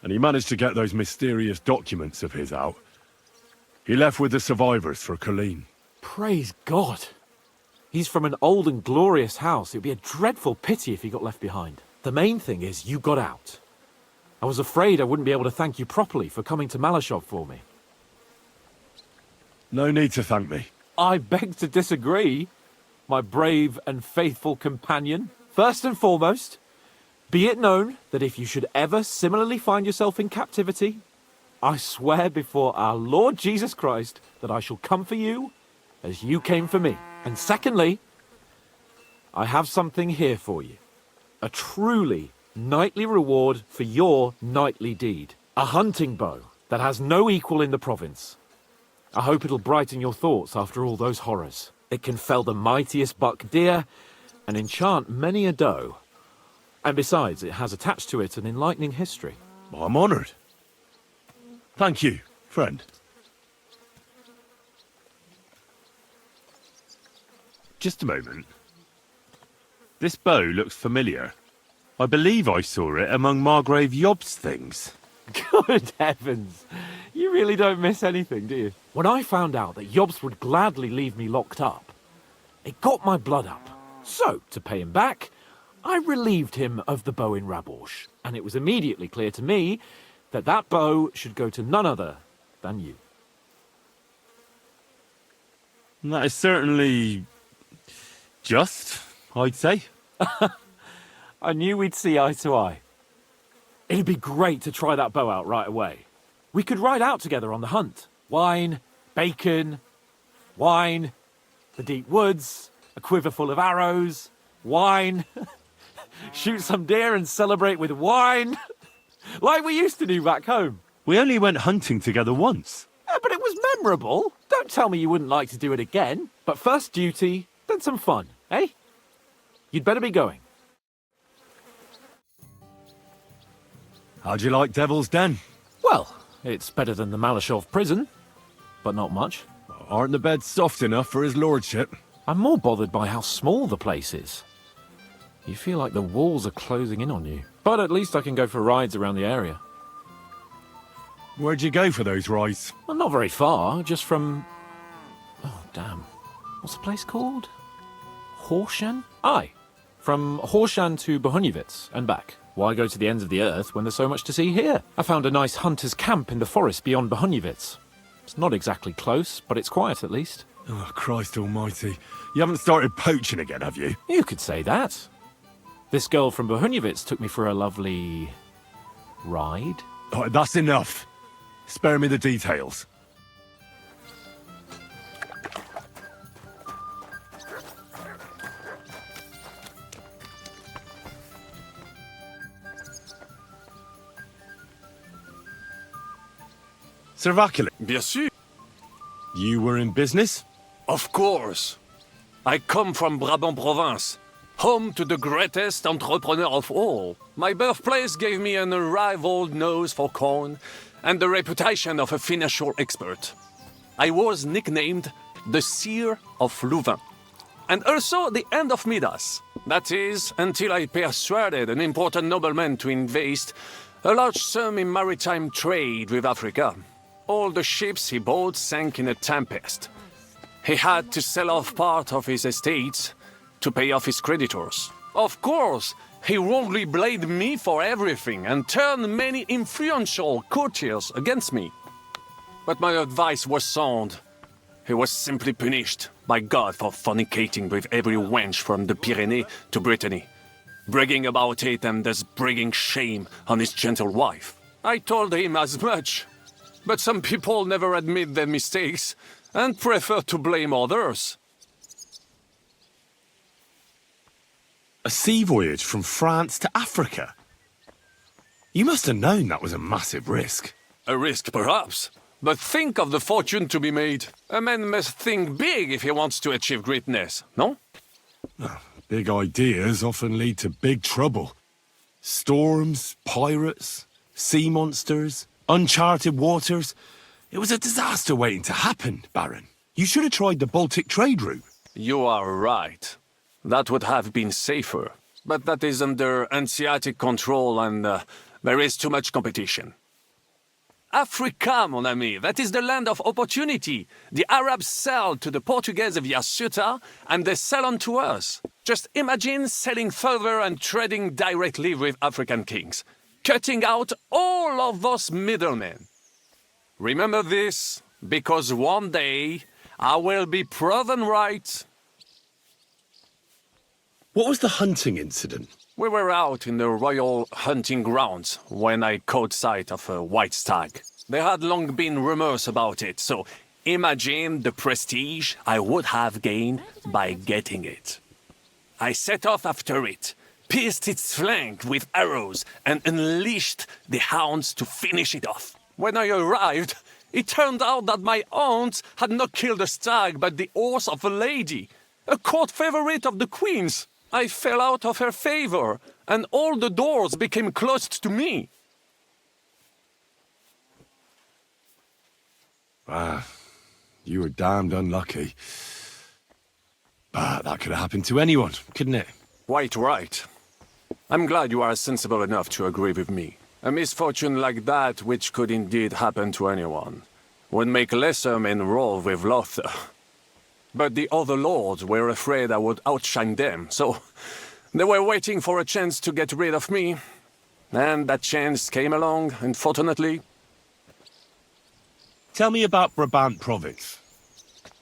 And he managed to get those mysterious documents of his out. He left with the survivors for Colleen. Praise God. He's from an old and glorious house. It would be a dreadful pity if he got left behind. The main thing is you got out. I was afraid I wouldn't be able to thank you properly for coming to Malashov for me. No need to thank me. I beg to disagree, my brave and faithful companion. First and foremost, be it known that if you should ever similarly find yourself in captivity, I swear before our Lord Jesus Christ that I shall come for you as you came for me. And secondly, I have something here for you. A truly knightly reward for your knightly deed. A hunting bow that has no equal in the province. I hope it'll brighten your thoughts after all those horrors. It can fell the mightiest buck deer and enchant many a doe. And besides, it has attached to it an enlightening history. I'm honoured. Thank you, friend. Just a moment. This bow looks familiar. I believe I saw it among Margrave Yob's things. Good heavens. You really don't miss anything, do you? When I found out that Yobs would gladly leave me locked up, it got my blood up. So, to pay him back, I relieved him of the bow in Raborsh, and it was immediately clear to me that that bow should go to none other than you. That is certainly just, I'd say. I knew we'd see eye to eye. It'd be great to try that bow out right away. We could ride out together on the hunt. Wine, bacon, wine, the deep woods, a quiver full of arrows, wine. Shoot some deer and celebrate with wine. Like we used to do back home. We only went hunting together once. Yeah, but it was memorable. Don't tell me you wouldn't like to do it again. But first duty, then some fun, eh? You'd better be going. How'd you like Devil's Den? Well, it's better than the Malashov prison, but not much. Aren't the beds soft enough for his lordship? I'm more bothered by how small the place is. You feel like the walls are closing in on you. But at least I can go for rides around the area. Where'd you go for those rides? Well, not very far, just from... Oh, damn. What's the place called? Horshan? Aye. From Horshan to Bohunyevitz and back. Why go to the ends of the earth when there's so much to see here? I found a nice hunter's camp in the forest beyond Bohunyevitz. It's not exactly close, but it's quiet at least. Oh, Christ almighty. You haven't started poaching again, have you? You could say that. This girl from Bohunyevitz took me for a lovely... ride? Oh, that's enough. Spare me the details. Sir Vakula. Bien sûr. You were in business? Of course. I come from Brabant Province, home to the greatest entrepreneur of all. My birthplace gave me an unrivaled nose for corn and the reputation of a financial expert. I was nicknamed the Seer of Louvain, and also the End of Midas. That is, until I persuaded an important nobleman to invest a large sum in maritime trade with Africa. All the ships he bought sank in a tempest. He had to sell off part of his estates to pay off his creditors. Of course, he wrongly blamed me for everything and turned many influential courtiers against me. But my advice was sound. He was simply punished by God for fornicating with every wench from the Pyrenees to Brittany, bragging about it and thus bringing shame on his gentle wife. I told him as much, but some people never admit their mistakes and prefer to blame others. A sea voyage from France to Africa? You must have known that was a massive risk. A risk, perhaps. But think of the fortune to be made. A man must think big if he wants to achieve greatness, no? Big ideas often lead to big trouble. Storms, pirates, sea monsters, uncharted waters. It was a disaster waiting to happen, Baron. You should have tried the Baltic trade route. You are right. That would have been safer. But that is under Hanseatic control and there is too much competition. Africa, mon ami, that is the land of opportunity. The Arabs sell to the Portuguese via Ceuta, and they sell on to us. Just imagine selling further and trading directly with African kings, cutting out all of those middlemen. Remember this, because one day I will be proven right. What was the hunting incident? We were out in the royal hunting grounds when I caught sight of a white stag. There had long been rumors about it, so imagine the prestige I would have gained by getting it. I set off after it, pierced its flank with arrows, and unleashed the hounds to finish it off. When I arrived, it turned out that my aunt had not killed a stag but the horse of a lady, a court favorite of the queen's. I fell out of her favor, and all the doors became closed to me. You were damned unlucky. But that could have happened to anyone, couldn't it? Quite right. I'm glad you are sensible enough to agree with me. A misfortune like that, which could indeed happen to anyone, would make lesser men roll with laughter. But the other lords were afraid I would outshine them, so they were waiting for a chance to get rid of me. And that chance came along, unfortunately. Tell me about Brabant province.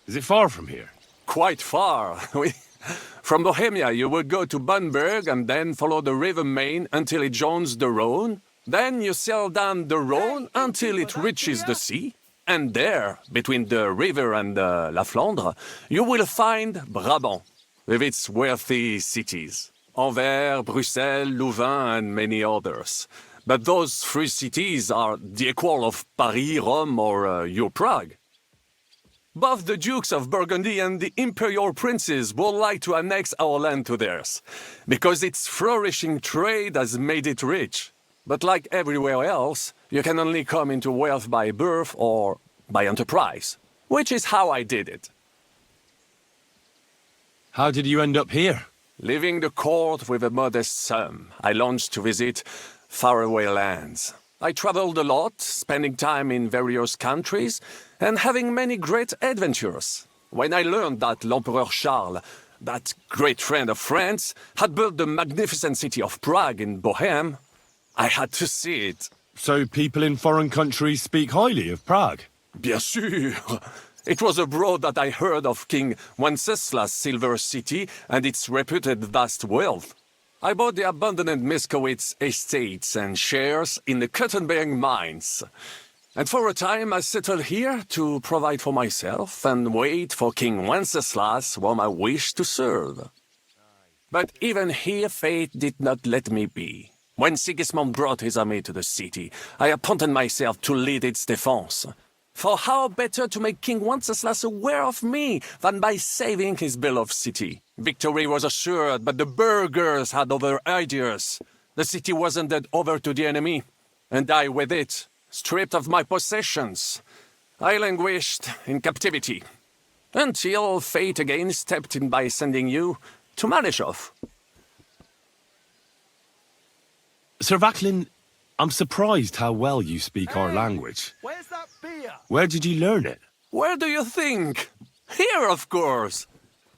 Is it far from here? Quite far. From Bohemia, you would go to Bunburg and then follow the river Main until it joins the Rhone. Then you sail down the Rhone until it reaches the sea. And there, between the river and La Flandre, you will find Brabant, with its wealthy cities. Anvers, Bruxelles, Louvain, and many others. But those three cities are the equal of Paris, Rome, or your Prague. Both the Dukes of Burgundy and the Imperial Princes would like to annex our land to theirs, because its flourishing trade has made it rich. But like everywhere else, you can only come into wealth by birth or by enterprise, which is how I did it. How did you end up here? Leaving the court with a modest sum, I launched to visit faraway lands. I traveled a lot, spending time in various countries and having many great adventures. When I learned that l'Empereur Charles, that great friend of France, had built the magnificent city of Prague in Bohème, I had to see it. So people in foreign countries speak highly of Prague? Bien sûr. It was abroad that I heard of King Wenceslas' silver city and its reputed vast wealth. I bought the abandoned Miskowitz estates and shares in the cotton-bearing mines. And for a time I settled here to provide for myself and wait for King Wenceslas, whom I wished to serve. But even here fate did not let me be. When Sigismund brought his army to the city, I appointed myself to lead its defense. For how better to make King Wenceslas aware of me than by saving his beloved city? Victory was assured, but the burghers had other ideas. The city was handed over to the enemy, and I with it, stripped of my possessions. I languished in captivity, until fate again stepped in by sending you to Malishov. Sir Vaclin, I'm surprised how well you speak our language. Where's that beer? Where did you learn it? Where do you think? Here, of course.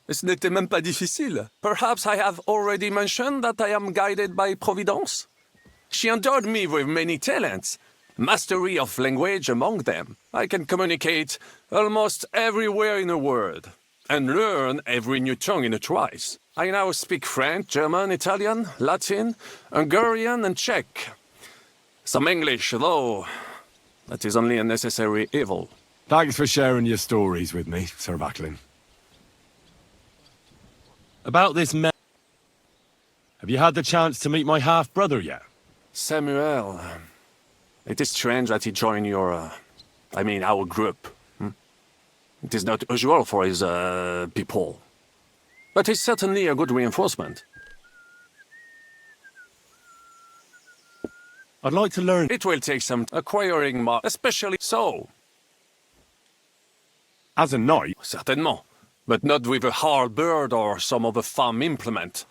Ce n'était même pas difficile. Perhaps I have already mentioned that I am guided by Providence? She endowed me with many talents, mastery of language among them. I can communicate almost everywhere in a word, and learn every new tongue in a trice. I now speak French, German, Italian, Latin, Hungarian, and Czech. Some English, though that is only a necessary evil. Thanks for sharing your stories with me, Sir Vaclin. About this Have you had the chance to meet my half-brother yet? Samuel. It is strange that he joined your... our group. It is not usual for his, people. But he's certainly a good reinforcement. I'd like to learn... It will take some acquiring, especially so. As a knight? Certainement. But not with a halberd or some other farm implement.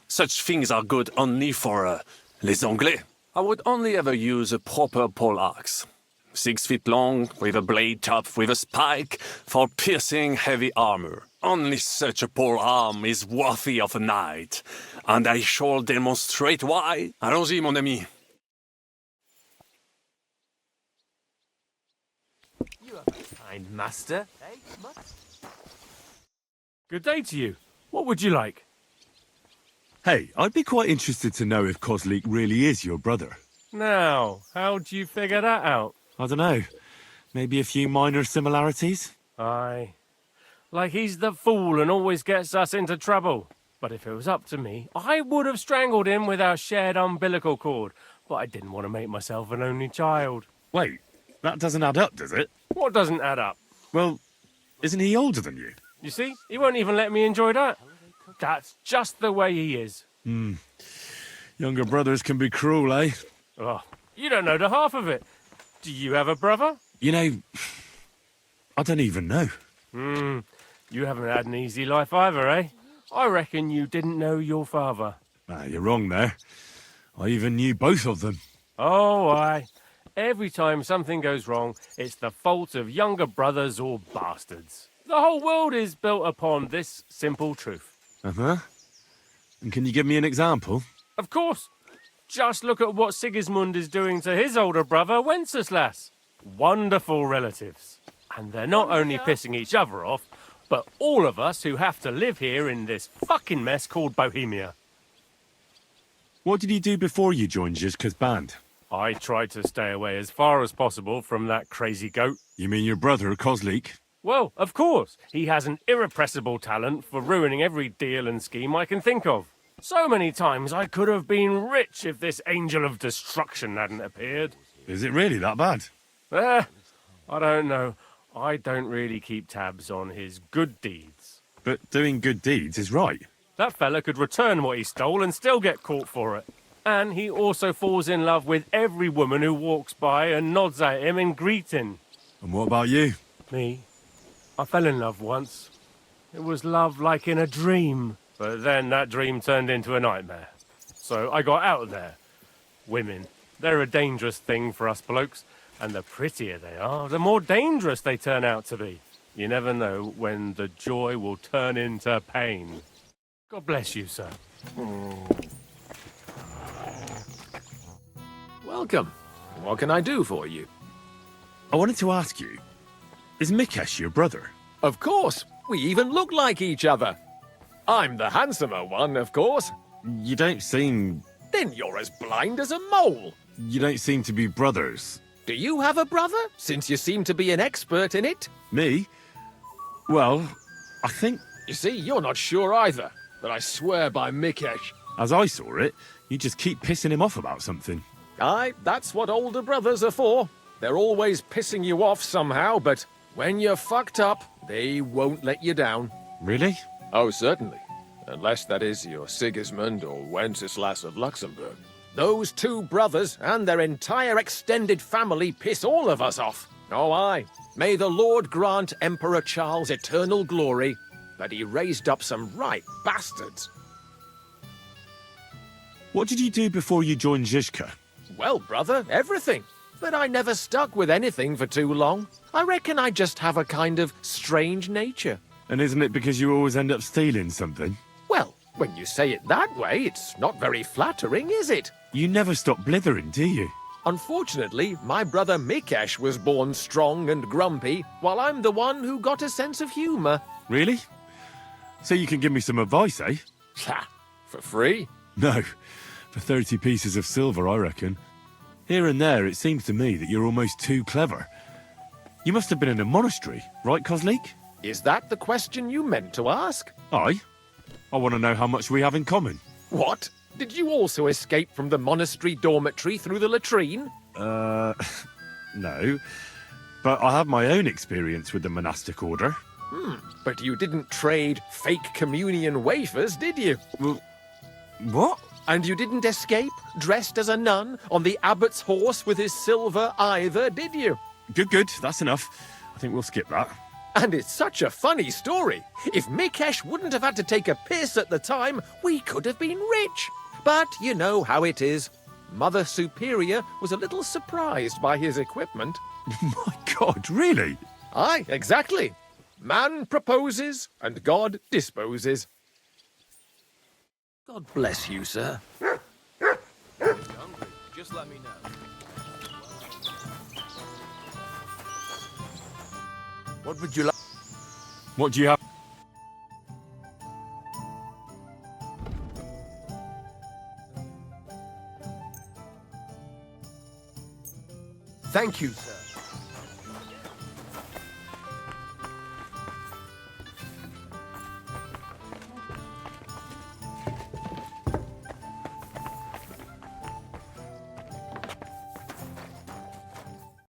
Such things are good only for, les Anglais. I would only ever use a proper pole axe. 6 feet long, with a blade top with a spike, for piercing heavy armor. Only such a pole arm is worthy of a knight. And I shall demonstrate why. Allons-y, mon ami. You have a kind master, eh, Mutt? Good day to you. What would you like? Hey, I'd be quite interested to know if Kozlik really is your brother. Now, how'd you figure that out? I don't know. Maybe a few minor similarities? Aye. Like he's the fool and always gets us into trouble. But if it was up to me, I would have strangled him with our shared umbilical cord. But I didn't want to make myself an only child. Wait, that doesn't add up, does it? What doesn't add up? Well, isn't he older than you? You see, he won't even let me enjoy that. That's just the way he is. Younger brothers can be cruel, eh? Oh, you don't know the half of it. Do you have a brother? You know, I don't even know. You haven't had an easy life either, eh? I reckon you didn't know your father. You're wrong there. I even knew both of them. Oh, aye. Every time something goes wrong, it's the fault of younger brothers or bastards. The whole world is built upon this simple truth. Uh-huh. And can you give me an example? Of course. Just look at what Sigismund is doing to his older brother, Wenceslas. Wonderful relatives. And they're not only pissing each other off, but all of us who have to live here in this fucking mess called Bohemia. What did you do before you joined Zizka's band? I tried to stay away as far as possible from that crazy goat. You mean your brother, Kozlik? Well, of course. He has an irrepressible talent for ruining every deal and scheme I can think of. So many times I could have been rich if this angel of destruction hadn't appeared. Is it really that bad? I don't know. I don't really keep tabs on his good deeds. But doing good deeds is right. That fella could return what he stole and still get caught for it. And he also falls in love with every woman who walks by and nods at him in greeting. And what about you? Me? I fell in love once. It was love like in a dream. But then that dream turned into a nightmare. So I got out of there. Women, they're a dangerous thing for us blokes. And the prettier they are, the more dangerous they turn out to be. You never know when the joy will turn into pain. God bless you, sir. Welcome. What can I do for you? I wanted to ask you, is Mikesh your brother? Of course. We even look like each other. I'm the handsomer one, of course. You don't seem... Then you're as blind as a mole. You don't seem to be brothers. Do you have a brother, since you seem to be an expert in it? Me? Well, I think... You see, you're not sure either, but I swear by Mikesh. As I saw it, you just keep pissing him off about something. Aye, that's what older brothers are for. They're always pissing you off somehow, but when you're fucked up, they won't let you down. Really? Oh, certainly. Unless, that is, you're Sigismund or Wenceslas of Luxembourg. Those two brothers and their entire extended family piss all of us off. Oh, aye. May the Lord grant Emperor Charles eternal glory, but he raised up some right bastards. What did you do before you joined Zizka? Well, brother, everything. But I never stuck with anything for too long. I reckon I just have a kind of strange nature. And isn't it because you always end up stealing something? Well, when you say it that way, it's not very flattering, is it? You never stop blithering, do you? Unfortunately, my brother Mikesh was born strong and grumpy, while I'm the one who got a sense of humour. Really? So you can give me some advice, eh? Ha! For free? No. For 30 pieces of silver, I reckon. Here and there, it seems to me that you're almost too clever. You must have been in a monastery, right, Kozlik? Is that the question you meant to ask? Aye. I want to know how much we have in common. What? Did you also escape from the monastery dormitory through the latrine? No. But I have my own experience with the monastic order. But you didn't trade fake communion wafers, did you? What? And you didn't escape, dressed as a nun, on the abbot's horse with his silver either, did you? Good. That's enough. I think we'll skip that. And it's such a funny story. If Mikesh wouldn't have had to take a piss at the time, we could have been rich. But you know how it is. Mother Superior was a little surprised by his equipment. My God, really? Aye, exactly. Man proposes, and God disposes. God bless you, sir. Just let me know. What would you like? What do you have? Thank you, sir.